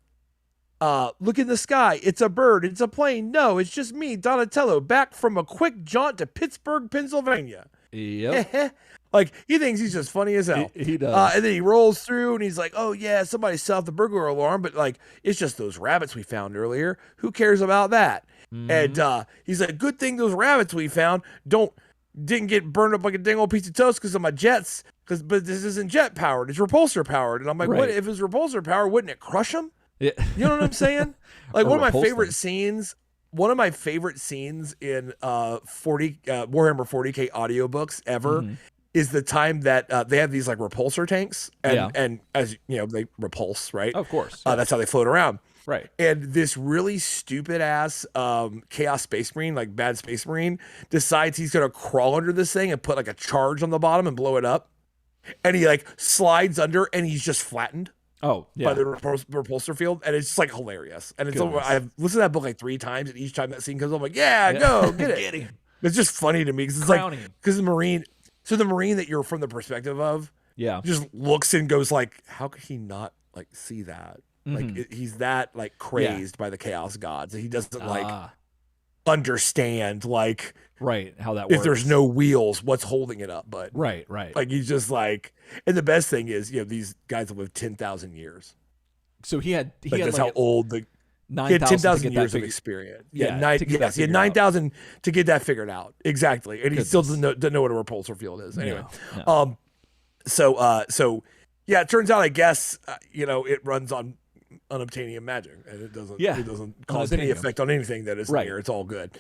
look in the sky. It's a bird. It's a plane. No, it's just me, Donatello, back from a quick jaunt to Pittsburgh, Pennsylvania. Yep. Like, he thinks he's just funny as hell. He does. And then he rolls through and he's like, oh, yeah, somebody set off the burglar alarm, but like, it's just those rabbits we found earlier. Who cares about that? Mm-hmm. And he's like, good thing those rabbits we found didn't get burned up like a dang old piece of toast because of my jets. But this isn't jet powered; it's repulsor powered. And I'm like, what if it's repulsor powered? Wouldn't it crush them? Yeah. You know what I'm saying? Like one of my favorite scenes. One of my favorite scenes in Warhammer 40K audiobooks ever is the time that they have these like repulsor tanks, and as you know, they repulse, right? Of course, that's how they float around. Right. And this really stupid ass Chaos Space Marine, like bad Space Marine, decides he's going to crawl under this thing and put like a charge on the bottom and blow it up. And he like slides under and he's just flattened by the repulsor field. And it's just like hilarious. And it's I've listened to that book like 3 times, and each time that scene comes up, I'm like, go get it. Get him. It's just funny to me because it's like, because the Marine that you're from the perspective of just looks and goes like, how could he not like see that? Like he's that like crazed by the chaos gods that he doesn't like understand like how that works. If there's no wheels, what's holding it up? But right. Like he's just like, and the best thing is, you know, these guys have lived 10,000 years. So he had that's how old he had 10,000 years of experience. He had 9,000 to get that figured out exactly, and he still doesn't know what a repulsor field is. Anyway, no. So it turns out, I guess, it runs on unobtainium magic, and it doesn't cause any effect on anything that is near. It's all good.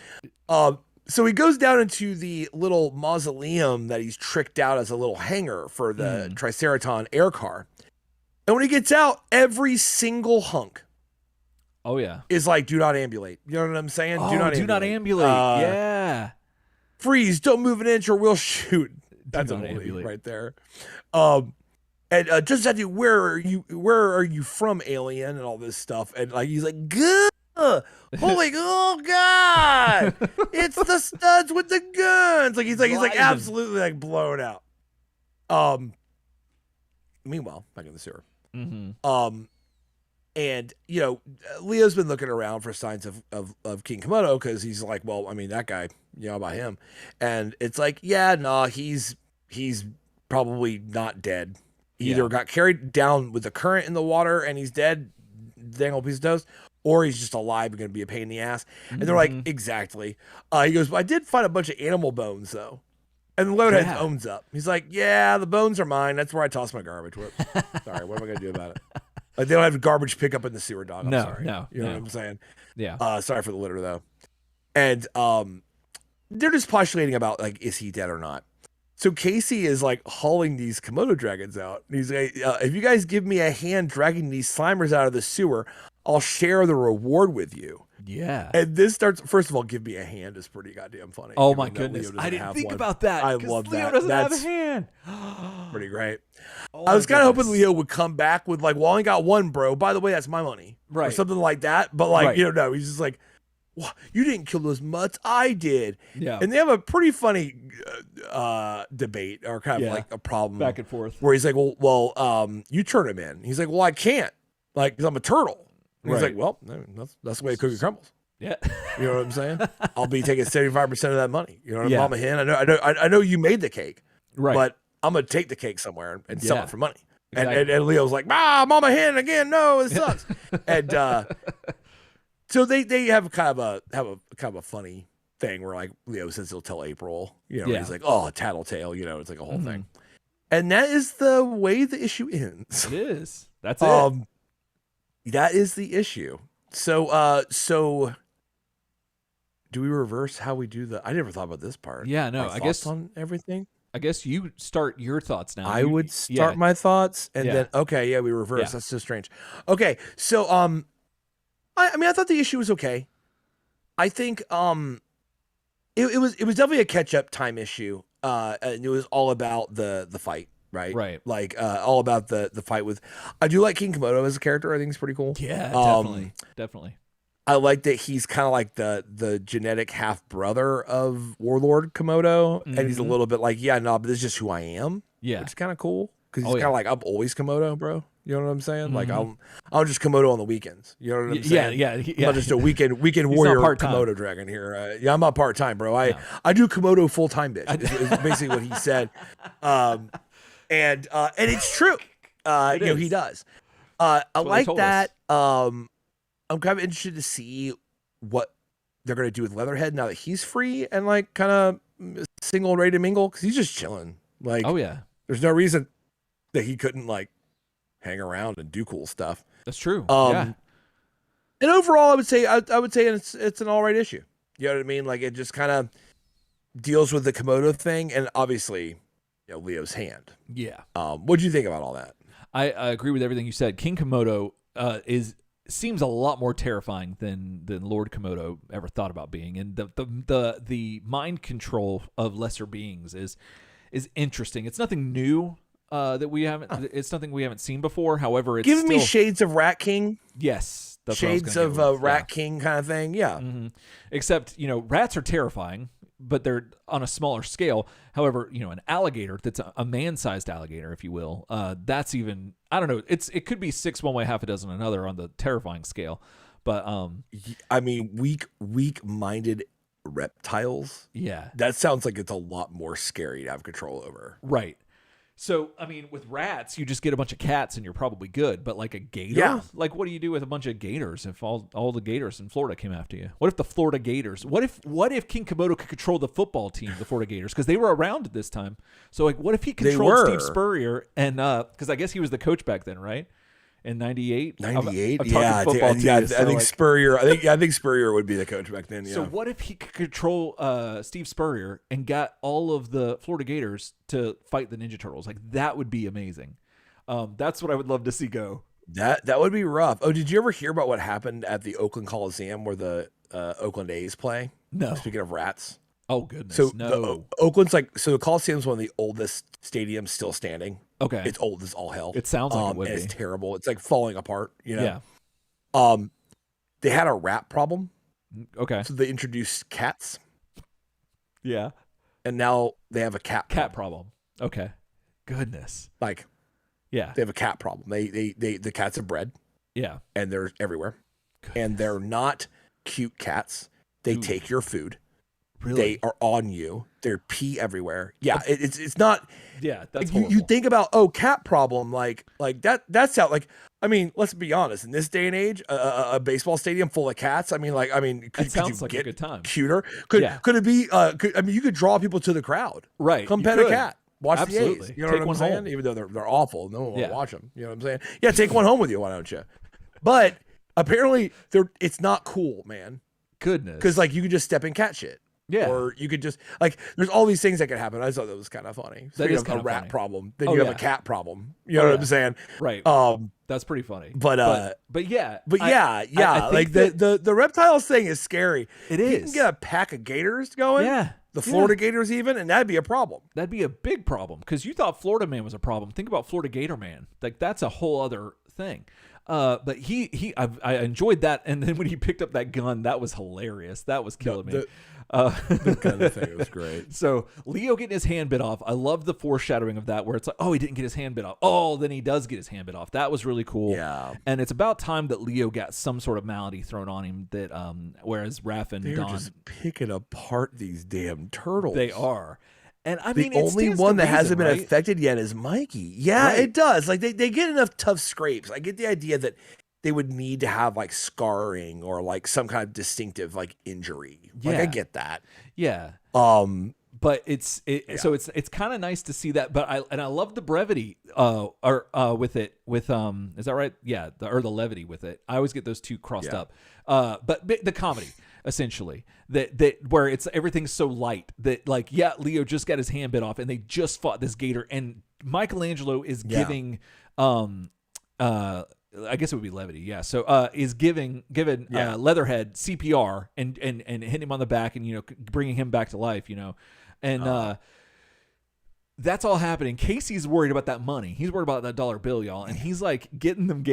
So he goes down into the little mausoleum that he's tricked out as a little hangar for the Triceraton air car. And when he gets out, every single hunk is like, do not ambulate. You know what I'm saying? Do not ambulate. Freeze, don't move an inch or we'll shoot. That's a movie right there. And just said, where are you from, alien, and all this stuff. And like he's like, good. Holy, oh god, it's the studs with the guns. Like he's like absolutely like blown out. Meanwhile, back in the sewer. And Leo's been looking around for signs of King Komodo, because he's like, well, I mean, that guy, about him. And it's like, he's probably not dead. He either got carried down with the current in the water and he's dead, dang old piece of toast, or he's just alive and going to be a pain in the ass. And they're like, exactly. He goes, well, I did find a bunch of animal bones, though. And Lodehead owns up. He's like, yeah, the bones are mine. That's where I toss my garbage. Whoops. Sorry, what am I going to do about it? Like, they don't have garbage pickup in the sewer, dog. I'm sorry. No. You know what I'm saying? Yeah. Sorry for the litter, though. And they're just postulating about, like, is he dead or not? So Casey is like hauling these Komodo dragons out. And he's like, if you guys give me a hand dragging these Slimers out of the sewer, I'll share the reward with you. Yeah. And this starts, first of all, give me a hand is pretty goddamn funny. Oh my goodness. I didn't think about that. I love Leo that. Doesn't have a hand. Pretty great. I was kind of hoping Leo would come back with like, well, I only got one, bro. By the way, that's my money. Right. Or something like that. But like, no, he's just like, well, you didn't kill those mutts. I did. Yeah. And they have a pretty funny debate, or kind of like a problem back and forth, where he's like, well, you turn him in. He's like, well, I can't, like, 'cause I'm a turtle. And he's like, well, that's the way a cookie crumbles. Yeah. You know what I'm saying? I'll be taking 75% of that money. You know what I'm saying? Mama hen. I know you made the cake. Right. But I'm gonna take the cake somewhere and sell it for money. Exactly. And Leo's like, Mama hen again. No, it sucks. And so they have kind of a funny thing where like Leo says he'll tell April, he's like, oh, tattletale, it's like a whole thing. And that is the way the issue ends. It is. That's it. That is the issue. So do we reverse how we do I never thought about this part. Yeah, no, I guess on everything. I guess you start your thoughts now. I would start my thoughts and then we reverse. Yeah. That's so strange. Okay, so I mean I thought the issue was okay. I think it was definitely a catch up time issue. And it was all about the fight, right? Right. Like all about the fight with. I do like King Komodo as a character. I think he's pretty cool. Yeah, definitely. I like that he's kind of like the genetic half brother of Warlord Komodo, and he's a little bit like, but this is just who I am. Yeah, which is kind of cool because he's kind of like, I'm always Komodo, bro. You know what I'm saying? Like I'm just Komodo on the weekends. You know what I'm saying? Yeah. I'm not just a weekend warrior Komodo dragon here. I'm not part time, bro. I do Komodo full time, bitch. Is basically what he said. And it's true. He does. I like that. I'm kind of interested to see what they're going to do with Leatherhead now that he's free and like kind of single and ready to mingle because he's just chilling. Like, oh yeah, there's no reason that he couldn't like hang around and do cool stuff. That's true. And overall, I would say it's an all right issue. You know what I mean? Like it just kind of deals with the Komodo thing and obviously, Leo's hand. Yeah. What do you think about all that? I agree with everything you said. King Komodo seems a lot more terrifying than Lord Komodo ever thought about being, and the mind control of lesser beings is interesting. It's nothing new that we haven't. It's something we haven't seen before. However, it's giving me shades of Rat King. Yes, that's shades of Rat King kind of thing. Yeah. Mm-hmm. Except rats are terrifying, but they're on a smaller scale. However, an alligator that's a man-sized alligator, if you will, that's even, I don't know. It could be 6 one way, half a dozen another on the terrifying scale. But I mean, weak-minded reptiles. Yeah, that sounds like it's a lot more scary to have control over. Right. So, I mean, with rats, you just get a bunch of cats and you're probably good. But like a gator, like what do you do with a bunch of gators if all the gators in Florida came after you? What if the Florida Gators? What if King Komodo could control the football team, the Florida Gators, because they were around at this time? So like, what if he controlled Steve Spurrier and because I guess he was the coach back then, right? In 98? 98? I think Spurrier. I think Spurrier would be the coach back then. Yeah. So what if he could control Steve Spurrier and got all of the Florida Gators to fight the Ninja Turtles? Like that would be amazing. That's what I would love to see go. That would be rough. Oh, did you ever hear about what happened at the Oakland Coliseum where the Oakland A's play? No. Speaking of rats. Oh goodness. So no. Oakland's the Coliseum's one of the oldest stadiums still standing. Okay. It's old as all hell. It sounds like it would be. It's terrible. It's like falling apart, Yeah. They had a rat problem. Okay. So they introduced cats. Yeah. And now they have a cat problem. Okay. Goodness. Like, yeah. They have a cat problem. The cats are bred. Yeah. And they're everywhere. Goodness. And they're not cute cats. They take your food. Really? They are on you. They're pee everywhere. Yeah, it's not. Yeah, that's you think about cat problem like that. That's how I mean, let's be honest. In this day and age, a baseball stadium full of cats. I mean, could you like get a good time. Cuter? Could it be? You could draw people to the crowd. Right. Come pet a cat. Watch Absolutely. the A's. You know what I'm saying? Home. Even though they're awful, no one will watch them. You know what I'm saying? Yeah, take one home with you. Why don't you? But apparently, it's not cool, man. Goodness. Because you could just step in cat shit. Yeah. Or you could just there's all these things that could happen. I thought that was kind of funny. That is kind of a rat funny. problem. Then you have a cat problem. You know what I'm saying? Right. That's pretty funny. But yeah. I think the reptiles thing is scary. It is. You can get a pack of gators going. Yeah. The Florida Gators even, and that'd be a problem. That'd be a big problem because you thought Florida Man was a problem. Think about Florida Gator Man. Like that's a whole other thing. But I enjoyed that, and then when he picked up that gun, that was hilarious. That was killing me. The kind of thing was great. So Leo getting his hand bit off. I love the foreshadowing of that, where it's like, oh, he didn't get his hand bit off. Oh, then he does get his hand bit off. That was really cool. Yeah. And it's about time that Leo got some sort of malady thrown on him. That whereas Raph and They're Don just picking apart these damn turtles. They are. And I the mean, only one that hasn't been right? affected yet is Mikey. Yeah, Right. it does. Like they get enough tough scrapes. I get the idea that they would need to have like scarring or like some kind of distinctive like injury. Like I get that. Yeah. But so it's kind of nice to see that. But I love the brevity with it with is that right? Yeah, the levity with it. I always get those two crossed up. But the comedy essentially that where it's everything's so light that like Leo just got his hand bit off and they just fought this gator and Michelangelo is giving I guess it would be levity, yeah. So is giving Leatherhead CPR and hitting him on the back and bringing him back to life, and that's all happening. Casey's worried about that money. He's worried about that dollar bill, y'all, and he's like getting them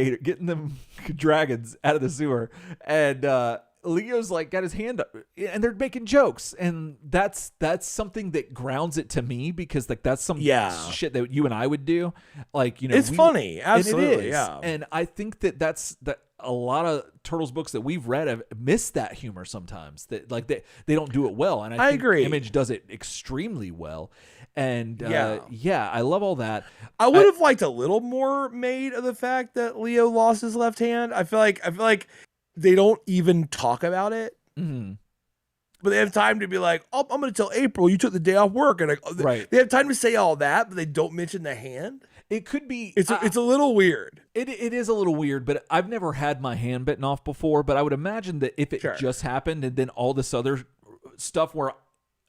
dragons out of the sewer, and Leo's like got his hand up, and they're making jokes, and that's something that grounds it to me because like that's some shit that you and I would do, like it's funny, absolutely, and it is. And I think that a lot of Turtles books that we've read have missed that humor sometimes. That like they don't do it well, and I think agree. Image does it extremely well. And I love all that. I would have liked a little more made of the fact that Leo lost his left hand. I feel like they don't even talk about it, but they have time to be like, "Oh, I'm going to tell April you took the day off work," and they have time to say all that, but they don't mention the hand. It could be. It's a little weird. It is a little weird, but I've never had my hand bitten off before. But I would imagine that if it just happened and then all this other stuff where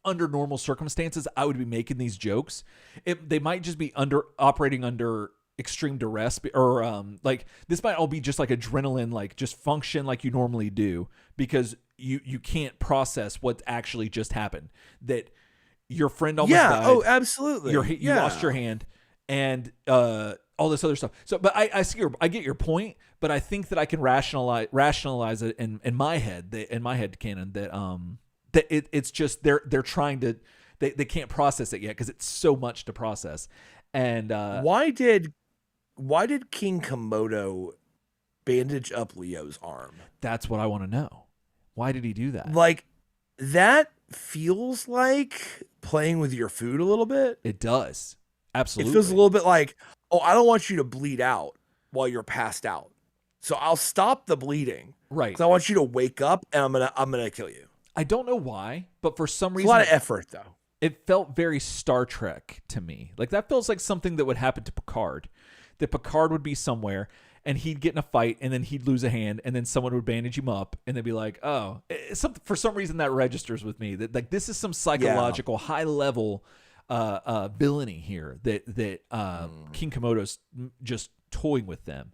under normal circumstances I would be making these jokes, they might just be operating under extreme duress, or like this might all be just like adrenaline, like just function like you normally do because you can't process what actually just happened, that your friend almost died. Absolutely, you lost your hand and all this other stuff. So but I get your point, but I think that I can rationalize it in my head, canon, that it's just they're trying to they can't process it yet because it's so much to process. And why did King Komodo bandage up Leo's arm? That's what I want to know. Why did he do that? Like, that feels like playing with your food a little bit. It does. Absolutely. It feels a little bit like, oh, I don't want you to bleed out while you're passed out, so I'll stop the bleeding. Right. Because I want you to wake up, and I'm gonna kill you. I don't know why, but for some reason, it's a lot of effort, though. It felt very Star Trek to me. Like that feels like something that would happen to Picard. That Picard would be somewhere and he'd get in a fight and then he'd lose a hand and then someone would bandage him up and they'd be like, oh, for some reason that registers with me that like this is some psychological high level villainy here that King Komodo's just toying with them,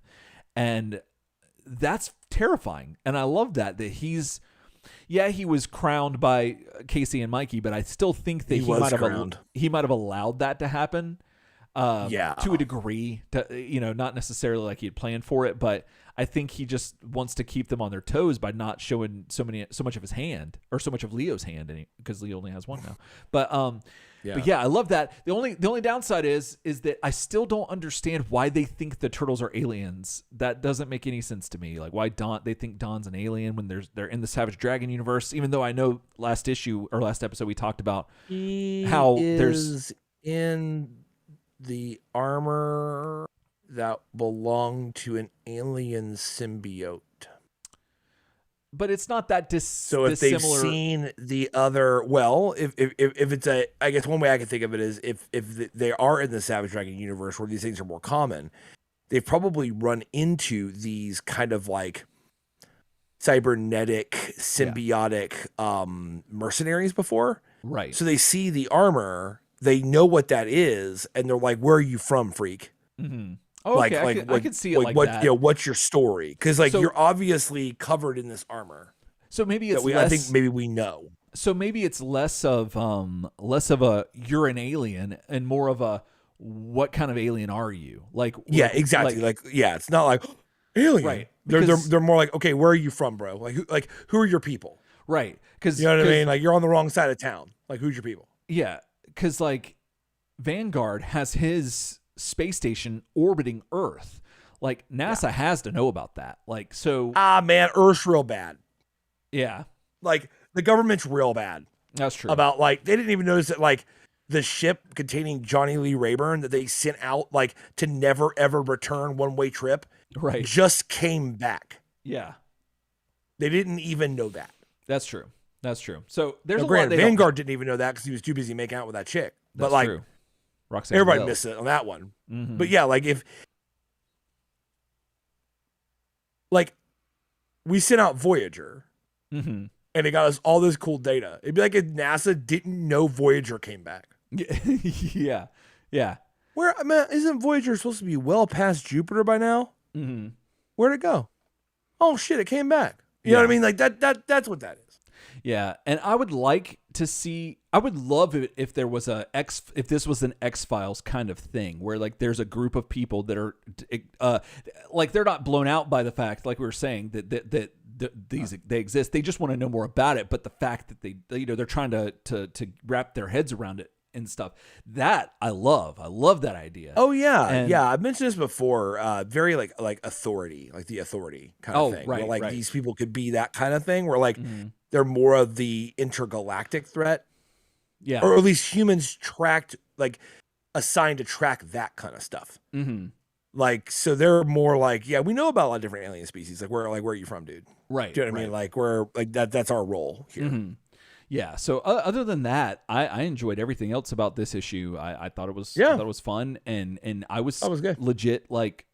and that's terrifying. And I love that he was crowned by Casey and Mikey, but I still think that he might have allowed that to happen. To a degree, not necessarily like he had planned for it, but I think he just wants to keep them on their toes by not showing so much of his hand or so much of Leo's hand, because Leo only has one now. But I love that. The only downside is that I still don't understand why they think the turtles are aliens. That doesn't make any sense to me. Like why they think Don's an alien when they're in the Savage Dragon universe. Even though I know last episode we talked about how there's in the armor that belonged to an alien symbiote. But it's not that so if they've seen the other, well, if it's I guess one way I can think of it is if they are in the Savage Dragon universe where these things are more common, they've probably run into these kind of like cybernetic, symbiotic mercenaries before. Right. So they see the armor, they know what that is, and they're like, "Where are you from, freak?" Mm-hmm. Oh, okay, I can see it like that. What's your story? Because you're obviously covered in this armor. So maybe it's I think maybe we know. So maybe it's less of a you're an alien and more of a what kind of alien are you? Like exactly. It's not like alien. Right. They're more like, okay, where are you from, bro? Like who are your people? Right. Because you know what I mean. Like you're on the wrong side of town. Like who's your people? Yeah. Because like Vanguard has his space station orbiting Earth. Like NASA has to know about that. Like so. Man, Earth's real bad. Yeah. Like the government's real bad. That's true. About like they didn't even notice that like the ship containing Johnny Lee Rayburn that they sent out like to never ever return one-way trip, right, just came back. Yeah. They didn't even know that. That's true. So there's granted, Vanguard didn't even know that because he was too busy making out with that chick. But like, true. Roxanne everybody Bell. missed it on that one. Mm-hmm. But yeah, like if like we sent out Voyager mm-hmm. and it got us all this cool data, it'd be like if NASA didn't know Voyager came back. Yeah. Where, man, isn't Voyager supposed to be well past Jupiter by now? Mm-hmm. Where'd it go? Oh shit, it came back. You know what I mean? Like that's what that is. Yeah, and I would like to see. I would love it if there was if this was an X-Files kind of thing, where like there's a group of people that are, like they're not blown out by the fact, like we were saying, that these they exist. They just want to know more about it. But the fact that they're trying to wrap their heads around it and stuff, that I love. I love that idea. Oh yeah, yeah. I've mentioned this before. Very like authority, like the authority kind of thing. Right, where like right. these people could be that kind of thing. Where like they're more of the intergalactic threat. Yeah, or at least humans assigned to track that kind of stuff. Mm-hmm. Like, so they're more like, yeah, we know about a lot of different alien species. Like, where are you from, dude? Right. Do you know what I mean? Like, we're like that's our role here. Mm-hmm. Yeah. So other than that, I enjoyed everything else about this issue. I thought it was fun, and I was good. Legit like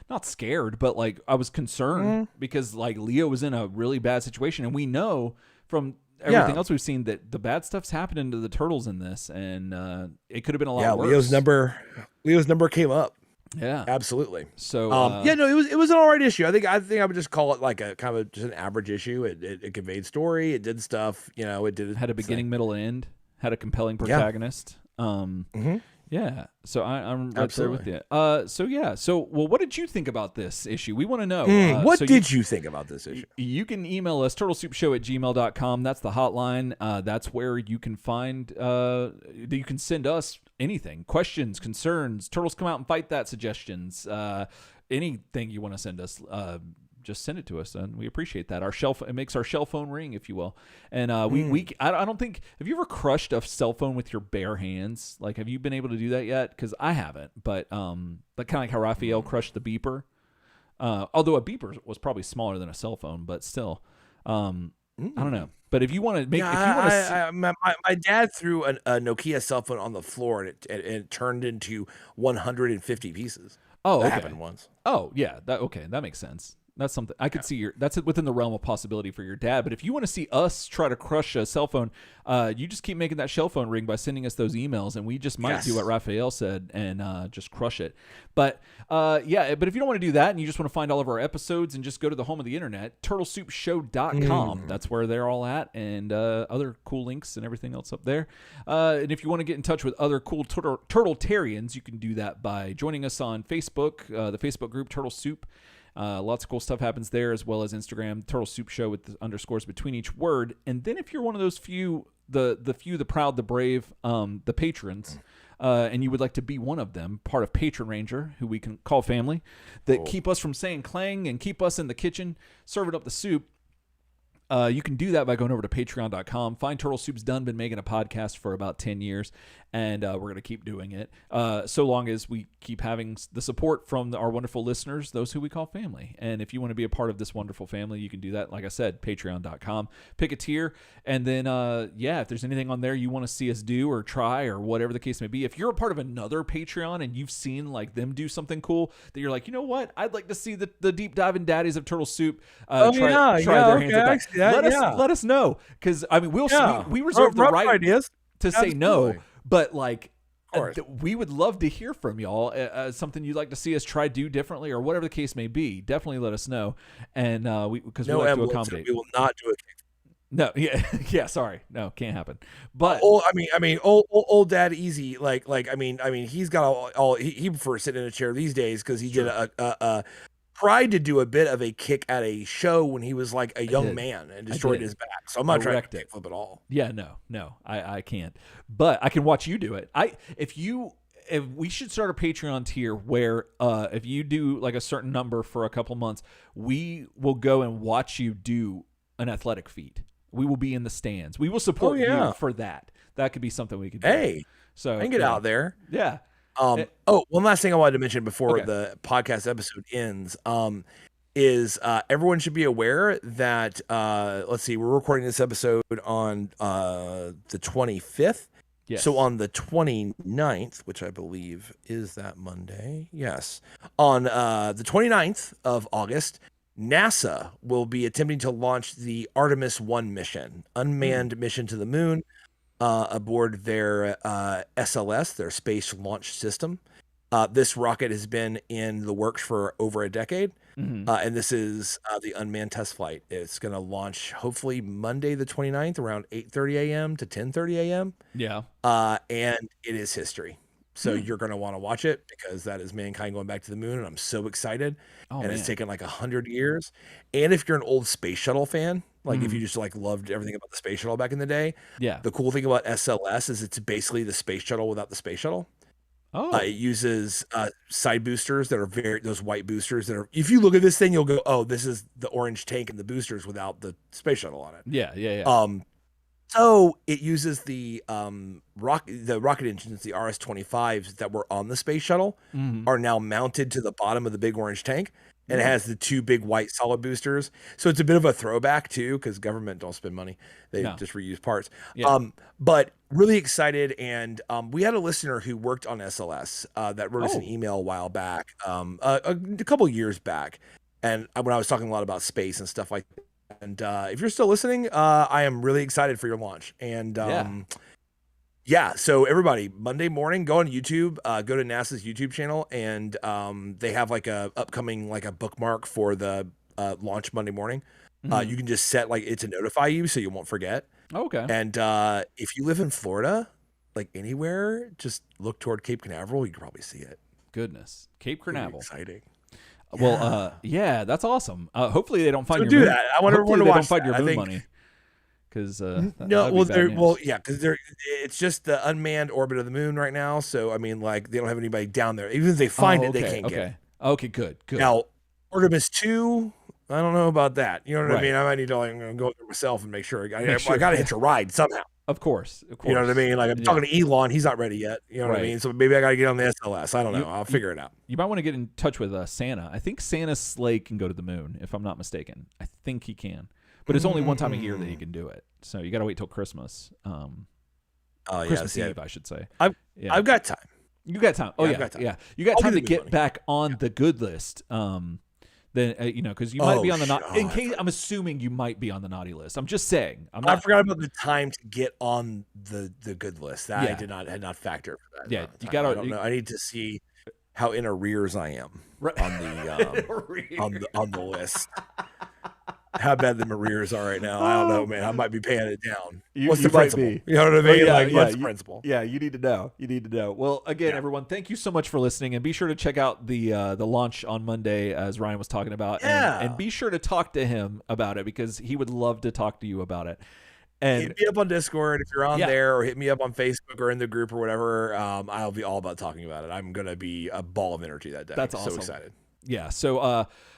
not scared, but like I was concerned because like Leo was in a really bad situation, and we know from everything else we've seen that the bad stuff's happening to the turtles in this, and it could have been a lot worse. Leo's number came up. Yeah, absolutely. So it was an alright issue. I think I would just call it like a kind of just an average issue. It conveyed story. It did stuff. You know, it had a beginning, middle, and end. Had a compelling protagonist. Yeah. So I'm right there with you. So what did you think about this issue? We want to know. What did you think about this issue? You can email us turtlesoupshow@gmail.com. That's the hotline. That's where you can find you can send us anything, questions, concerns, turtles come out and fight that suggestions, anything you want to send us. Just send it to us, and we appreciate that. It makes our shell phone ring, if you will. And I don't think, have you ever crushed a cell phone with your bare hands? Like, have you been able to do that yet? Because I haven't. But like kind of like how Raphael crushed the beeper. Although a beeper was probably smaller than a cell phone, but still, I don't know. But if you want to make, my dad threw a Nokia cell phone on the floor, and it turned into 150 pieces. Oh, that happened once. Oh, yeah. That makes sense. That's something I could see. That's within the realm of possibility for your dad. But if you want to see us try to crush a cell phone, you just keep making that shell phone ring by sending us those emails, and we just might do what Raphael said and just crush it. But but if you don't want to do that and you just want to find all of our episodes and just go to the home of the internet, turtlesoupshow.com. That's where they're all at, and other cool links and everything else up there. And if you want to get in touch with other cool Turtletarians, you can do that by joining us on Facebook, the Facebook group Turtle Soup. Lots of cool stuff happens there, as well as Instagram, Turtle Soup Show with the underscores between each word. And then if you're one of those few, the proud, the brave, the patrons, and you would like to be one of them, part of Patron Ranger, who we can call family, that keep us from saying clang and keep us in the kitchen serving up the soup, you can do that by going over to patreon.com. Find Turtle Soup's done, been making a podcast for about 10 years, and we're going to keep doing it so long as we keep having the support from our wonderful listeners, those who we call family. And if you want to be a part of this wonderful family, you can do that, like I said, patreon.com. Pick a tier, and then, if there's anything on there you want to see us do or try or whatever the case may be, if you're a part of another Patreon and you've seen like them do something cool that you're like, you know what, I'd like to see the deep diving daddies of Turtle Soup try their hands at that. Let us know, because I mean we reserve the right ideas to say no, but like we would love to hear from y'all. Something you'd like to see us try do differently or whatever the case may be, definitely let us know, and because we like to accommodate. We will not do it. No, sorry, no, can't happen. But old dad easy, like I mean he's got all he prefers sitting in a chair these days because he did a tried to do a bit of a kick at a show when he was like a young man and destroyed his back. So I'm not trying to kickflip at all. Yeah, no, I can't. But I can watch you do it. If we should start a Patreon tier where if you do like a certain number for a couple months, we will go and watch you do an athletic feat. We will be in the stands. We will support you for that. That could be something we could do. Hey, So I can get out there. Yeah. One last thing I wanted to mention before Okay. the podcast episode ends. Is everyone should be aware that let's see, we're recording this episode on the 25th. Yes. So on the 29th, which I believe is that Monday, yes, on the 29th of August, NASA will be attempting to launch the Artemis 1 mission, unmanned mission to the moon, aboard their SLS, their Space Launch System. This rocket has been in the works for over a decade. And this is the unmanned test flight. It's going to launch hopefully Monday the 29th around 8:30 a.m. to 10:30 a.m. Yeah. And it is history. So you're going to want to watch it because that is mankind going back to the moon. And I'm so excited. It's taken like 100 years. And if you're an old space shuttle fan, like if you just like loved everything about the space shuttle back in the day, the cool thing about SLS is it's basically the space shuttle without the space shuttle. It uses side boosters that are those white boosters that are, if you look at this thing, you'll go, oh, this is the orange tank and the boosters without the space shuttle on it. Yeah. So it uses the rocket engines, the RS-25s that were on the space shuttle are now mounted to the bottom of the big orange tank. And it has the two big white solid boosters. So it's a bit of a throwback too, because government don't spend money. They just reuse parts. But really excited. And we had a listener who worked on SLS that wrote us an email a while back, a couple years back. And when I was talking a lot about space and stuff like that. And if you're still listening, I am really excited for your launch. And so everybody, Monday morning, go on YouTube, go to NASA's YouTube channel, and they have like a upcoming like a bookmark for the launch Monday morning. You can just set like it to notify you so you won't forget. Okay. And if you live in Florida, like anywhere, just look toward Cape Canaveral. You can probably see it. Goodness, Cape Canaveral, exciting. Well, that's awesome. Hopefully they don't find your do moon. that. I want everyone to watch. Don't find your that. moon money. Because because it's just the unmanned orbit of the moon right now. So I mean, like they don't have anybody down there. Even if they find it, they can't get it. Okay, good. Now, Artemis 2, I don't know about that. You know what I mean? I might need to like go there myself and make sure. I got to hitch a ride somehow. Of course. You know what I mean? Like I'm talking to Elon, he's not ready yet. You know what I mean? So maybe I got to get on the SLS. I don't know. I'll figure it out. You might want to get in touch with Santa. I think Santa's sleigh can go to the moon, if I'm not mistaken. I think he can. But it's only one time a year that he can do it. So you got to wait till Christmas. Christmas Eve, I should say. I've got time. You got time. Oh, yeah. Yeah. You got time to get back on the good list. Then because you might be on the naughty. In case I'm assuming you might be on the naughty list. I'm just saying. I forgot about the time to get on the good list. That I had not factored for that. Yeah, you got to. I don't know. I need to see how in arrears I am on the on the list. How bad the arrears are right now. I don't know, man. I might be paying it down. What's the principle? You know what I mean? What's the principle? Yeah, you need to know. Well, again, everyone, thank you so much for listening, and be sure to check out the launch on Monday, as Ryan was talking about, and be sure to talk to him about it because he would love to talk to you about it. And hit me up on Discord if you're on there, or hit me up on Facebook or in the group or whatever. I'll be all about talking about it. I'm gonna be a ball of energy that day. That's awesome. So excited. Yeah. So,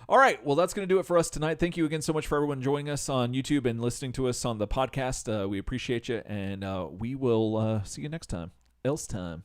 all right. Well, that's going to do it for us tonight. Thank you again so much for everyone joining us on YouTube and listening to us on the podcast. We appreciate you, and we will see you next time. Else time.